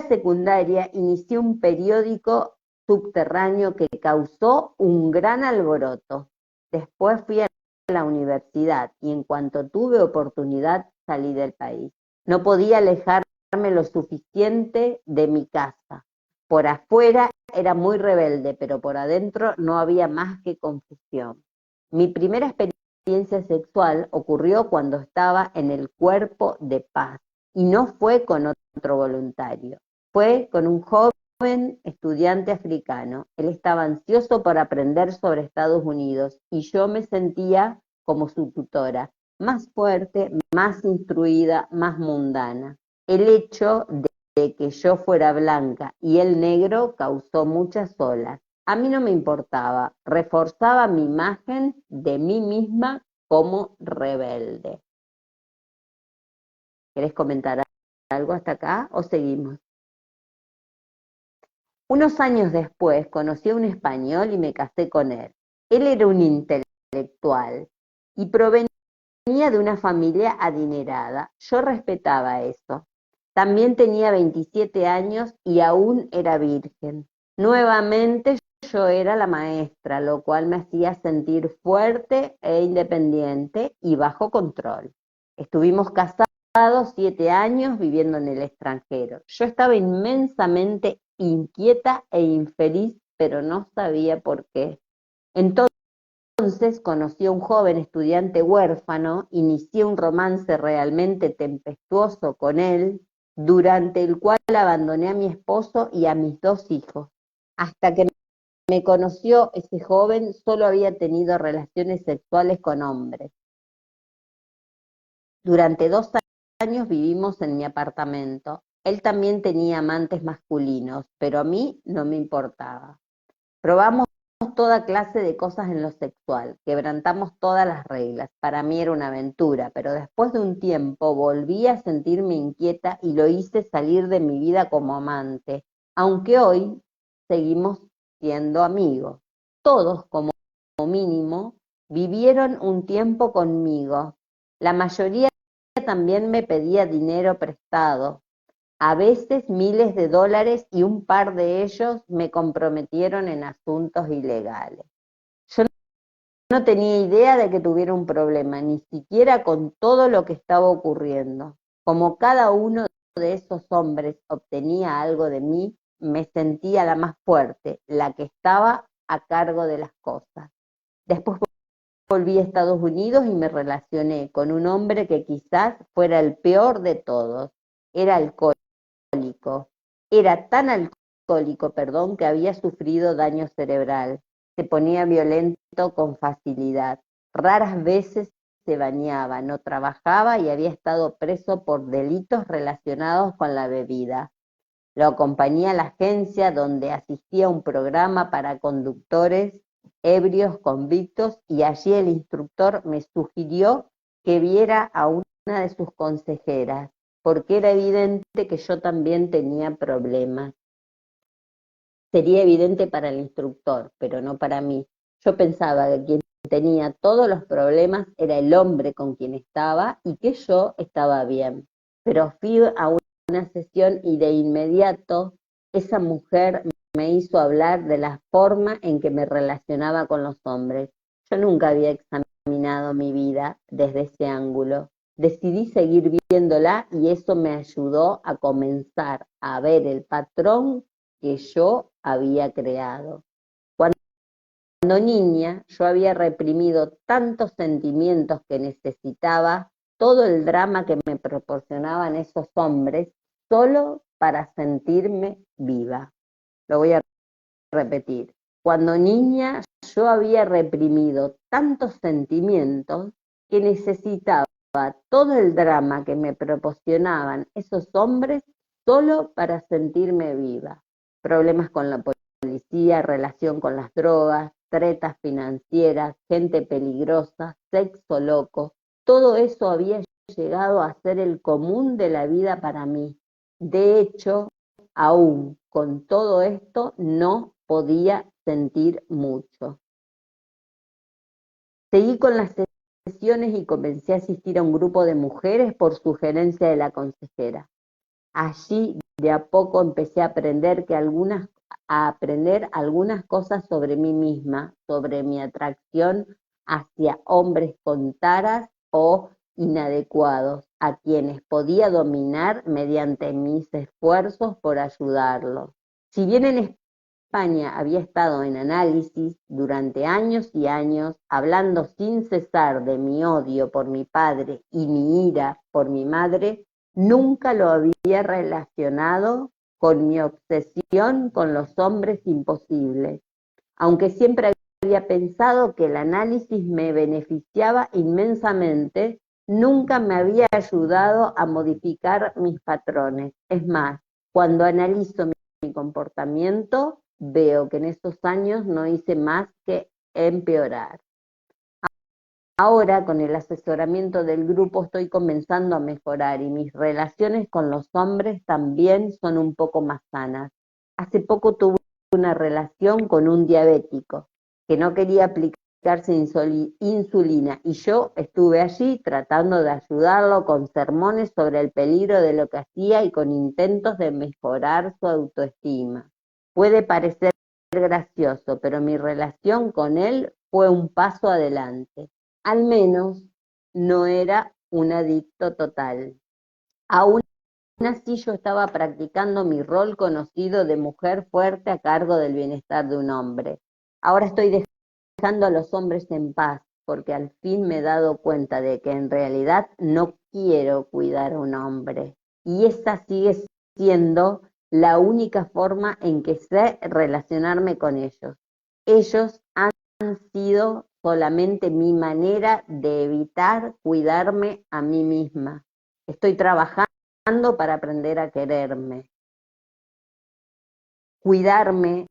secundaria inicié un periódico subterráneo que causó un gran alboroto. Después fui a la universidad y en cuanto tuve oportunidad salí del país. No podía alejarme lo suficiente de mi casa. Por afuera era muy rebelde, pero por adentro no había más que confusión. Mi primera experiencia sexual ocurrió cuando estaba en el Cuerpo de Paz, y no fue con otro voluntario, fue con un joven estudiante africano. Él estaba ansioso por aprender sobre Estados Unidos y yo me sentía como su tutora, más fuerte, más instruida, más mundana. El hecho de que yo fuera blanca y él negro causó muchas olas. A mí no me importaba, reforzaba mi imagen de mí misma como rebelde. ¿Querés comentar algo hasta acá o seguimos? Unos años después conocí a un español y me casé con él. Él era un intelectual y provenía de una familia adinerada. Yo respetaba eso. También tenía 27 años y aún era virgen. Nuevamente yo era la maestra, lo cual me hacía sentir fuerte e independiente y bajo control. Estuvimos casados 7 años viviendo en el extranjero. Yo estaba inmensamente inquieta e infeliz, pero no sabía por qué. Entonces conocí a un joven estudiante huérfano, inicié un romance realmente tempestuoso con él, durante el cual abandoné a mi esposo y a mis 2 hijos. Hasta que me conoció ese joven, solo había tenido relaciones sexuales con hombres. Durante 2 años vivimos en mi apartamento. Él también tenía amantes masculinos, pero a mí no me importaba. Probamos toda clase de cosas en lo sexual, quebrantamos todas las reglas. Para mí era una aventura, pero después de un tiempo volví a sentirme inquieta y lo hice salir de mi vida como amante, aunque hoy seguimos siendo amigos. Todos, como mínimo, vivieron un tiempo conmigo. La mayoría también me pedía dinero prestado, a veces miles de dólares, y un par de ellos me comprometieron en asuntos ilegales. Yo no tenía idea de que tuviera un problema, ni siquiera con todo lo que estaba ocurriendo. Como cada uno de esos hombres obtenía algo de mí, me sentía la más fuerte, la que estaba a cargo de las cosas. Después volví a Estados Unidos y me relacioné con un hombre que quizás fuera el peor de todos. Era alcohólico. Era tan alcohólico, que había sufrido daño cerebral. Se ponía violento con facilidad. Raras veces se bañaba, no trabajaba y había estado preso por delitos relacionados con la bebida. Lo acompañé a la agencia donde asistía a un programa para conductores ebrios convictos, y allí el instructor me sugirió que viera a una de sus consejeras, porque era evidente que yo también tenía problemas. Sería evidente para el instructor, pero no para mí. Yo pensaba que quien tenía todos los problemas era el hombre con quien estaba y que yo estaba bien. Pero fui a una sesión y de inmediato esa mujer me hizo hablar de la forma en que me relacionaba con los hombres. Yo nunca había examinado mi vida desde ese ángulo. Decidí seguir viéndola y eso me ayudó a comenzar a ver el patrón que yo había creado. Cuando niña, yo había reprimido tantos sentimientos que necesitaba todo el drama que me proporcionaban esos hombres solo para sentirme viva. Lo voy a repetir. Cuando niña, yo había reprimido tantos sentimientos que necesitaba todo el drama que me proporcionaban esos hombres solo para sentirme viva. Problemas con la policía, relación con las drogas, tretas financieras, gente peligrosa, sexo loco, todo eso había llegado a ser el común de la vida para mí. De hecho, aún con todo esto no podía sentir mucho. Seguí con las sesiones y comencé a asistir a un grupo de mujeres por sugerencia de la consejera. Allí de a poco empecé a aprender algunas cosas sobre mí misma, sobre mi atracción hacia hombres con taras o inadecuados, a quienes podía dominar mediante mis esfuerzos por ayudarlos. Si bien en España había estado en análisis durante años y años, hablando sin cesar de mi odio por mi padre y mi ira por mi madre, nunca lo había relacionado con mi obsesión con los hombres imposibles, aunque siempre había pensado que el análisis me beneficiaba inmensamente, nunca me había ayudado a modificar mis patrones. Es más, cuando analizo mi comportamiento, veo que en estos años no hice más que empeorar. Ahora, con el asesoramiento del grupo, estoy comenzando a mejorar y mis relaciones con los hombres también son un poco más sanas. Hace poco tuve una relación con un diabético que no quería aplicarse insulina y yo estuve allí tratando de ayudarlo con sermones sobre el peligro de lo que hacía y con intentos de mejorar su autoestima. Puede parecer gracioso, pero mi relación con él fue un paso adelante. Al menos no era un adicto total. Aún así yo estaba practicando mi rol conocido de mujer fuerte a cargo del bienestar de un hombre. Ahora estoy dejando a los hombres en paz, porque al fin me he dado cuenta de que en realidad no quiero cuidar a un hombre. Y esa sigue siendo la única forma en que sé relacionarme con ellos. Ellos han sido solamente mi manera de evitar cuidarme a mí misma. Estoy trabajando para aprender a quererme, cuidarme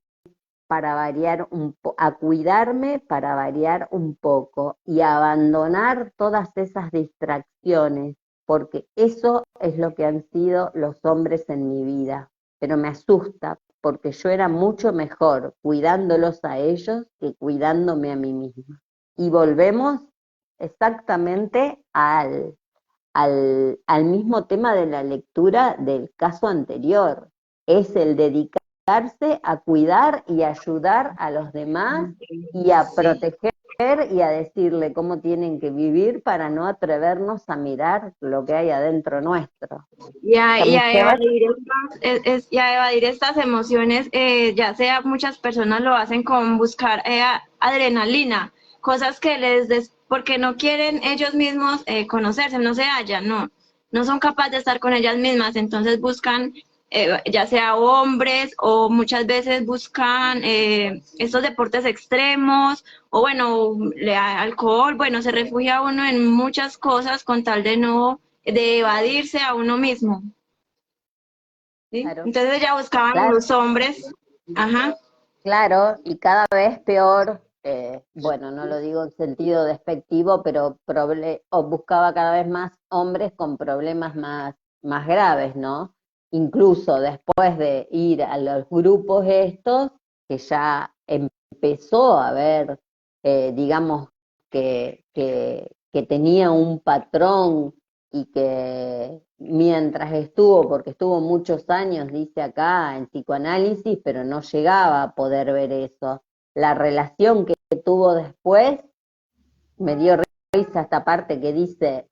para variar a cuidarme para variar un poco y a abandonar todas esas distracciones, porque eso es lo que han sido los hombres en mi vida. Pero me asusta porque yo era mucho mejor cuidándolos a ellos que cuidándome a mí misma. Y volvemos exactamente al mismo tema de la lectura del caso anterior. Es el dedicarse a cuidar y ayudar a los demás y a proteger y a decirle cómo tienen que vivir para no atrevernos a mirar lo que hay adentro nuestro. Y a evadir estas emociones, ya sea muchas personas lo hacen con buscar adrenalina, cosas que porque no quieren ellos mismos conocerse, no se hallan, no son capaces de estar con ellas mismas, entonces buscan ya sea hombres o muchas veces buscan estos deportes extremos o bueno, alcohol, bueno, se refugia uno en muchas cosas con tal de evadirse a uno mismo. ¿Sí? Claro. Entonces ya buscaban Claro. los hombres, ajá. Claro, y cada vez peor, bueno, no lo digo en sentido despectivo, pero buscaba cada vez más hombres con problemas más graves, ¿no? Incluso después de ir a los grupos estos, que ya empezó a ver, digamos, que tenía un patrón y que mientras estuvo, porque estuvo muchos años, dice acá, en psicoanálisis, pero no llegaba a poder ver eso. La relación que tuvo después me dio risa esta parte que dice,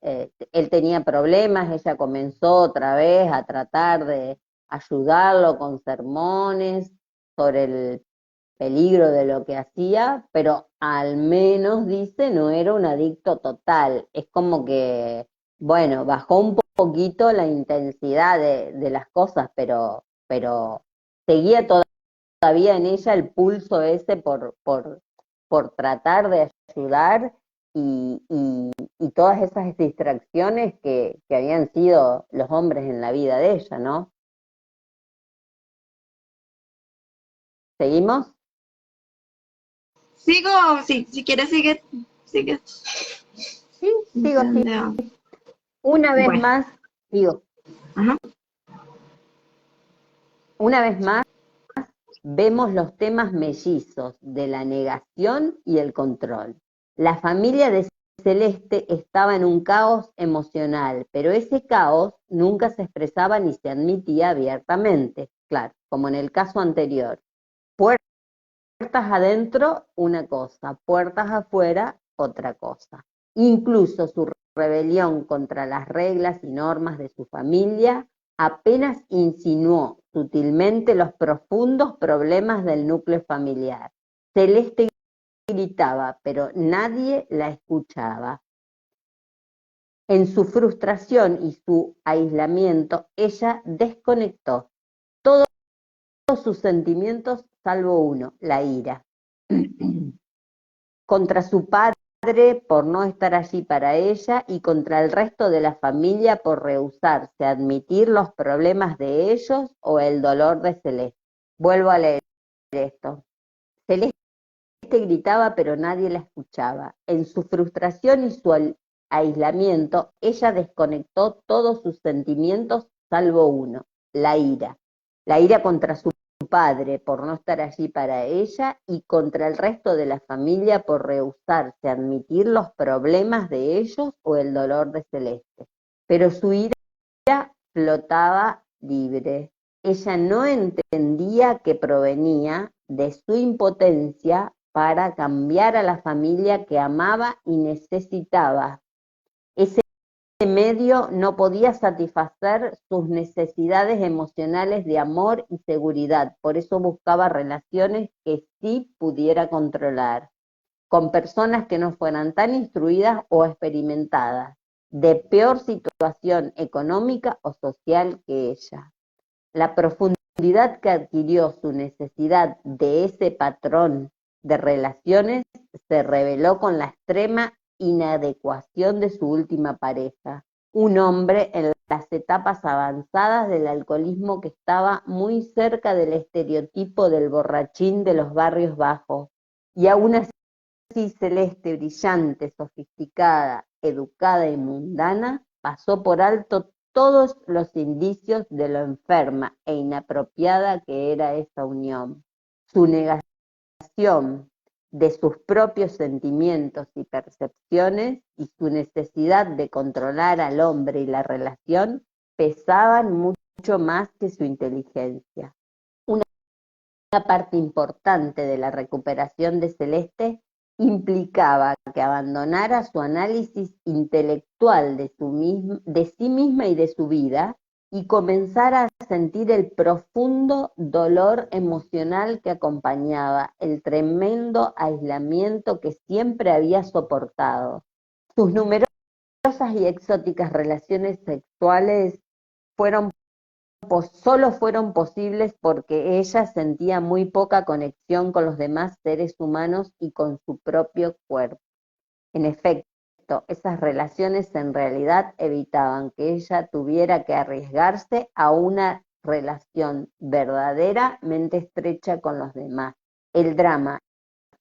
él tenía problemas, ella comenzó otra vez a tratar de ayudarlo con sermones sobre el peligro de lo que hacía, pero al menos, dice, no era un adicto total. Es como que, bueno, bajó un poquito la intensidad de las cosas, pero seguía todavía en ella el pulso ese por tratar de ayudar y todas esas distracciones que habían sido los hombres en la vida de ella, ¿no? ¿Seguimos? Sigo, si quieres sigue. Sí, sigo. Una vez Bueno. más, digo, Ajá. una vez más, vemos los temas mellizos de la negación y el control. La familia de Celeste estaba en un caos emocional, pero ese caos nunca se expresaba ni se admitía abiertamente, claro, como en el caso anterior. Puertas adentro, una cosa, puertas afuera, otra cosa. Incluso su rebelión contra las reglas y normas de su familia apenas insinuó sutilmente los profundos problemas del núcleo familiar. Celeste gritaba, pero nadie la escuchaba. En su frustración y su aislamiento, ella desconectó todos sus sentimientos salvo uno, la ira. Contra su padre por no estar allí para ella y contra el resto de la familia por rehusarse a admitir los problemas de ellos o el dolor de Celeste. Vuelvo a leer esto. Celeste gritaba, pero nadie la escuchaba. En su frustración y su aislamiento, ella desconectó todos sus sentimientos salvo uno, la ira. La ira contra su padre por no estar allí para ella y contra el resto de la familia por rehusarse a admitir los problemas de ellos o el dolor de Celeste. Pero su ira flotaba libre. Ella no entendía que provenía de su impotencia para cambiar a la familia que amaba y necesitaba. Ese medio no podía satisfacer sus necesidades emocionales de amor y seguridad, por eso buscaba relaciones que sí pudiera controlar, con personas que no fueran tan instruidas o experimentadas, de peor situación económica o social que ella. La profundidad que adquirió su necesidad de ese patrón de relaciones se reveló con la extrema inadecuación de su última pareja, un hombre en las etapas avanzadas del alcoholismo que estaba muy cerca del estereotipo del borrachín de los barrios bajos, y aún así Celeste, brillante, sofisticada, educada y mundana, pasó por alto todos los indicios de lo enferma e inapropiada que era esa unión. Su negación de sus propios sentimientos y percepciones y su necesidad de controlar al hombre y la relación pesaban mucho más que su inteligencia. Una parte importante de la recuperación de Celeste implicaba que abandonara su análisis intelectual de sí misma y de su vida y comenzara a sentir el profundo dolor emocional que acompañaba el tremendo aislamiento que siempre había soportado. Sus numerosas y exóticas relaciones sexuales solo fueron posibles porque ella sentía muy poca conexión con los demás seres humanos y con su propio cuerpo. En efecto, esas relaciones en realidad evitaban que ella tuviera que arriesgarse a una relación verdaderamente estrecha con los demás. El drama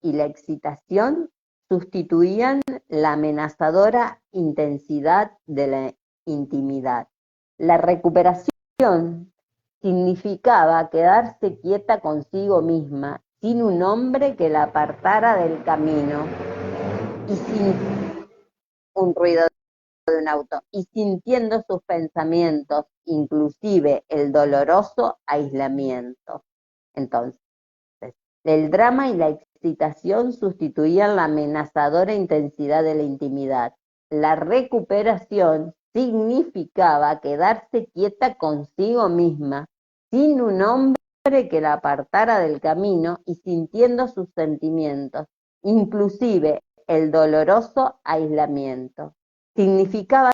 y la excitación sustituían la amenazadora intensidad de la intimidad. La recuperación significaba quedarse quieta consigo misma, sin un hombre que la apartara del camino y sin un ruido de un auto, y sintiendo sus pensamientos, inclusive el doloroso aislamiento. Entonces, el drama y la excitación sustituían la amenazadora intensidad de la intimidad. La recuperación significaba quedarse quieta consigo misma, sin un hombre que la apartara del camino y sintiendo sus sentimientos, inclusive el doloroso aislamiento. Significaba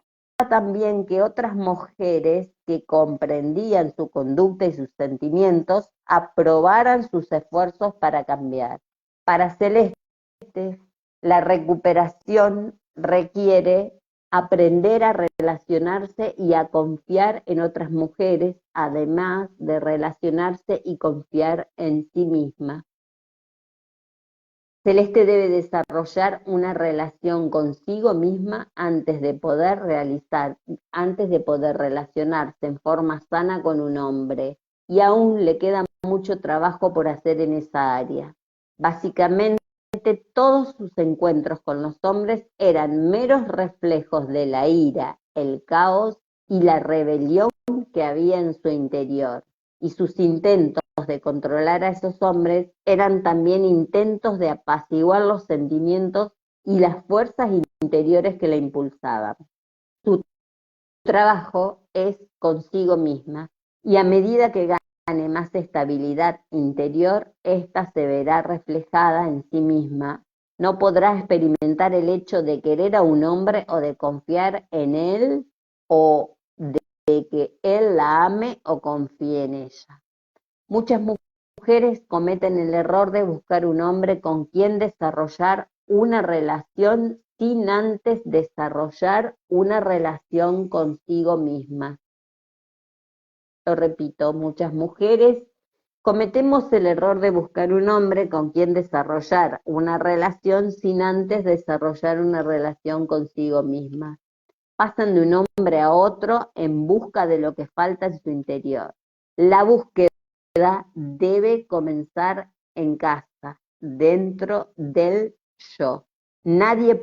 también que otras mujeres que comprendían su conducta y sus sentimientos aprobaran sus esfuerzos para cambiar. Para Celeste, la recuperación requiere aprender a relacionarse y a confiar en otras mujeres, además de relacionarse y confiar en sí misma. Celeste debe desarrollar una relación consigo misma antes de poder relacionarse en forma sana con un hombre, y aún le queda mucho trabajo por hacer en esa área. Básicamente, todos sus encuentros con los hombres eran meros reflejos de la ira, el caos y la rebelión que había en su interior, y sus intentos de controlar a esos hombres eran también intentos de apaciguar los sentimientos y las fuerzas interiores que la impulsaban. Su trabajo es consigo misma, y a medida que más estabilidad interior, ésta se verá reflejada en sí misma. No podrá experimentar el hecho de querer a un hombre o de confiar en él o de que él la ame o confíe en ella. Muchas mujeres cometen el error de buscar un hombre con quien desarrollar una relación sin antes desarrollar una relación consigo misma. Lo repito, muchas mujeres cometemos el error de buscar un hombre con quien desarrollar una relación sin antes desarrollar una relación consigo misma. Pasan de un hombre a otro en busca de lo que falta en su interior. La búsqueda debe comenzar en casa, dentro del yo. Nadie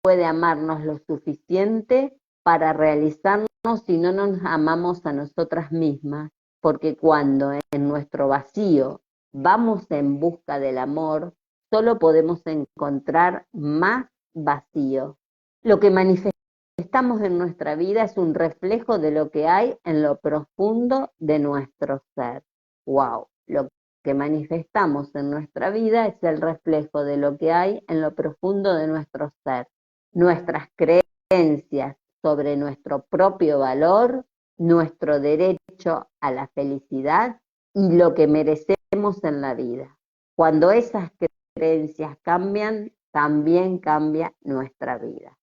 puede amarnos lo suficiente para realizarnos si no nos amamos a nosotras mismas, porque cuando en nuestro vacío vamos en busca del amor, solo podemos encontrar más vacío. Lo que manifestamos en nuestra vida es un reflejo de lo que hay en lo profundo de nuestro ser. ¡Wow! Lo que manifestamos en nuestra vida es el reflejo de lo que hay en lo profundo de nuestro ser. Nuestras creencias sobre nuestro propio valor, nuestro derecho a la felicidad y lo que merecemos en la vida. Cuando esas creencias cambian, también cambia nuestra vida.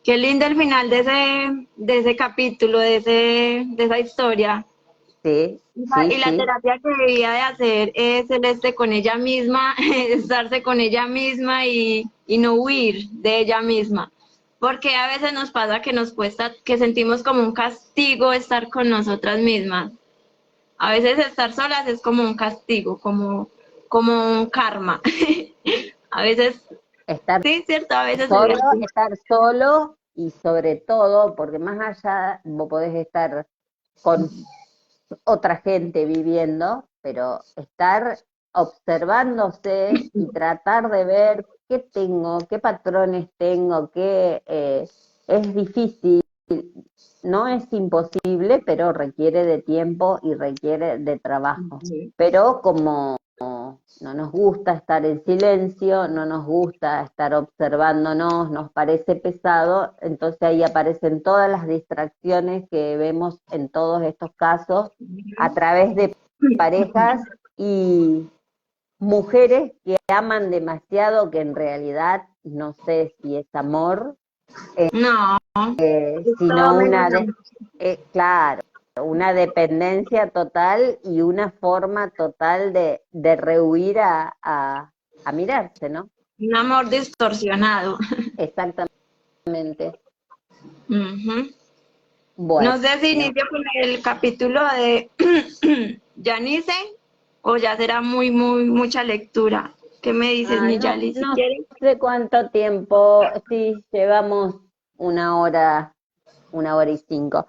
Qué lindo el final de ese capítulo, de esa historia. Sí, Y la terapia que debía de hacer es Celeste con ella misma, estarse con ella misma y no huir de ella misma. Porque a veces nos pasa que nos cuesta, que sentimos como un castigo estar con nosotras mismas. A veces estar solas es como un castigo, como un karma. A veces, estar sí, cierto, a veces solo, estar solo y sobre todo, porque más allá vos podés estar con otra gente viviendo, pero estar observándose y tratar de ver qué tengo, qué patrones tengo, qué es difícil, no es imposible, pero requiere de tiempo y requiere de trabajo. Pero como no nos gusta estar en silencio, no nos gusta estar observándonos, nos parece pesado, entonces ahí aparecen todas las distracciones que vemos en todos estos casos a través de parejas y mujeres que aman demasiado, que en realidad no sé si es amor, no, sino claro, una dependencia total y una forma total de rehuir a mirarse, ¿no? un amor distorsionado. Exactamente. Bueno. No sé si inicio con el capítulo de Janice o ya será mucha lectura. ¿Qué me dices, mi Yali? No sé cuánto tiempo, sí, llevamos 1 hora, 1 hora y 5.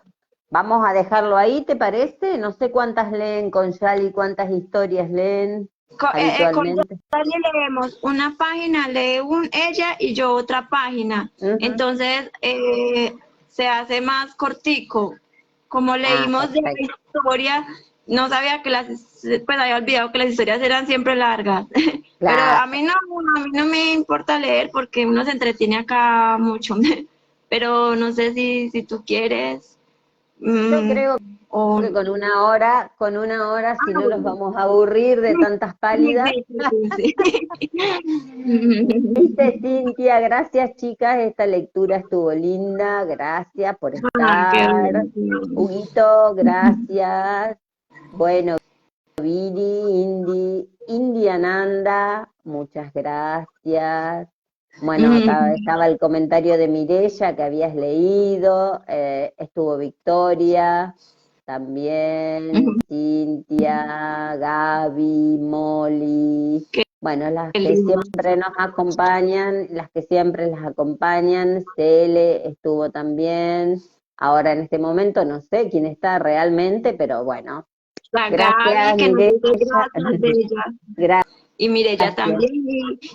Vamos a dejarlo ahí, ¿te parece? No sé cuántas leen con Yali, cuántas historias leen habitualmente. Con Yali leemos una página, lee ella y yo otra página. Entonces se hace más cortico. Como leímos de la historia, no sabía que pues había olvidado que las historias eran siempre largas. Claro. Pero a mí no me importa leer porque uno se entretiene acá mucho. Pero no sé si tú quieres. Yo creo que con 1 hora, si no los vamos a aburrir de tantas pálidas. Sí. Dice Cintia, gracias chicas, esta lectura estuvo linda, gracias por estar. Huguito, gracias. Bueno, Viri, Indiananda, muchas gracias. Bueno, acá estaba el comentario de Mireya que habías leído, estuvo Victoria, también Cintia, Gaby, Molly, bueno, las que siempre nos acompañan, las que siempre las acompañan, Cele estuvo también, ahora en este momento no sé quién está realmente, pero bueno. Gracias, Mireya. Y Mireya también.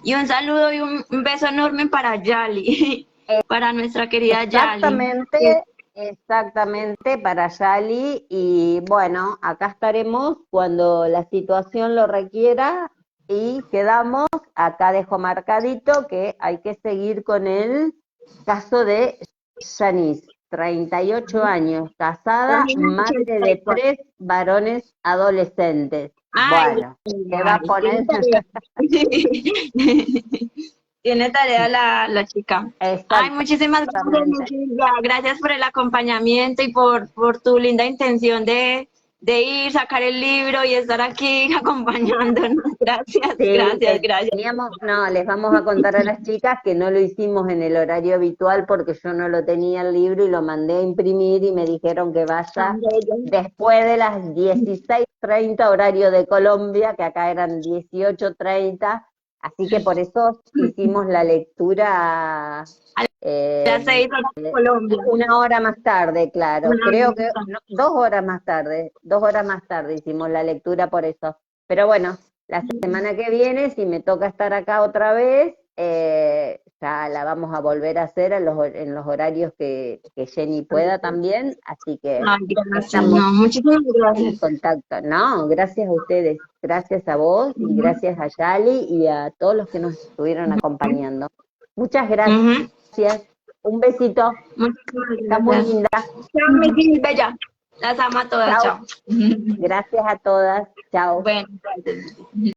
Y un saludo y un beso enorme para Yali, para nuestra querida Yali. Exactamente, Exactamente, para Yali, y bueno, acá estaremos cuando la situación lo requiera y quedamos, acá dejo marcadito que hay que seguir con el caso de Yanis, 38 años, casada, madre de 3 varones adolescentes. Ay, Bueno, ¿qué va a tiene poner? tarea. Tiene tarea la chica. Ay, muchísimas gracias, Exactamente. Silvia. Gracias por el acompañamiento y por tu linda intención de ir, sacar el libro y estar aquí acompañándonos. Gracias, Sí, gracias, gracias. no, les vamos a contar a las chicas que no lo hicimos en el horario habitual porque yo no lo tenía el libro y lo mandé a imprimir y me dijeron que vaya después de las 16:30 horario de Colombia, que acá eran 18:30, así que por eso hicimos la lectura Las 6 horas de Colombia. una hora más tarde, claro, Una hora creo más que tarde. no, 2 horas más tarde hicimos la lectura por eso, pero bueno, la semana que viene, si me toca estar acá otra vez, ya la vamos a volver a hacer en los horarios que Jenny pueda también, así que Ay, gracias. estamos No, muchísimas en gracias. contacto. No, gracias a ustedes, gracias a vos y gracias a Yali y a todos los que nos estuvieron acompañando. Muchas gracias, un besito, Muchísimas está muy gracias. linda. Chao, mi bella. Las amo a todas. Chao, Chao. gracias a todas, chao. Bueno, gracias.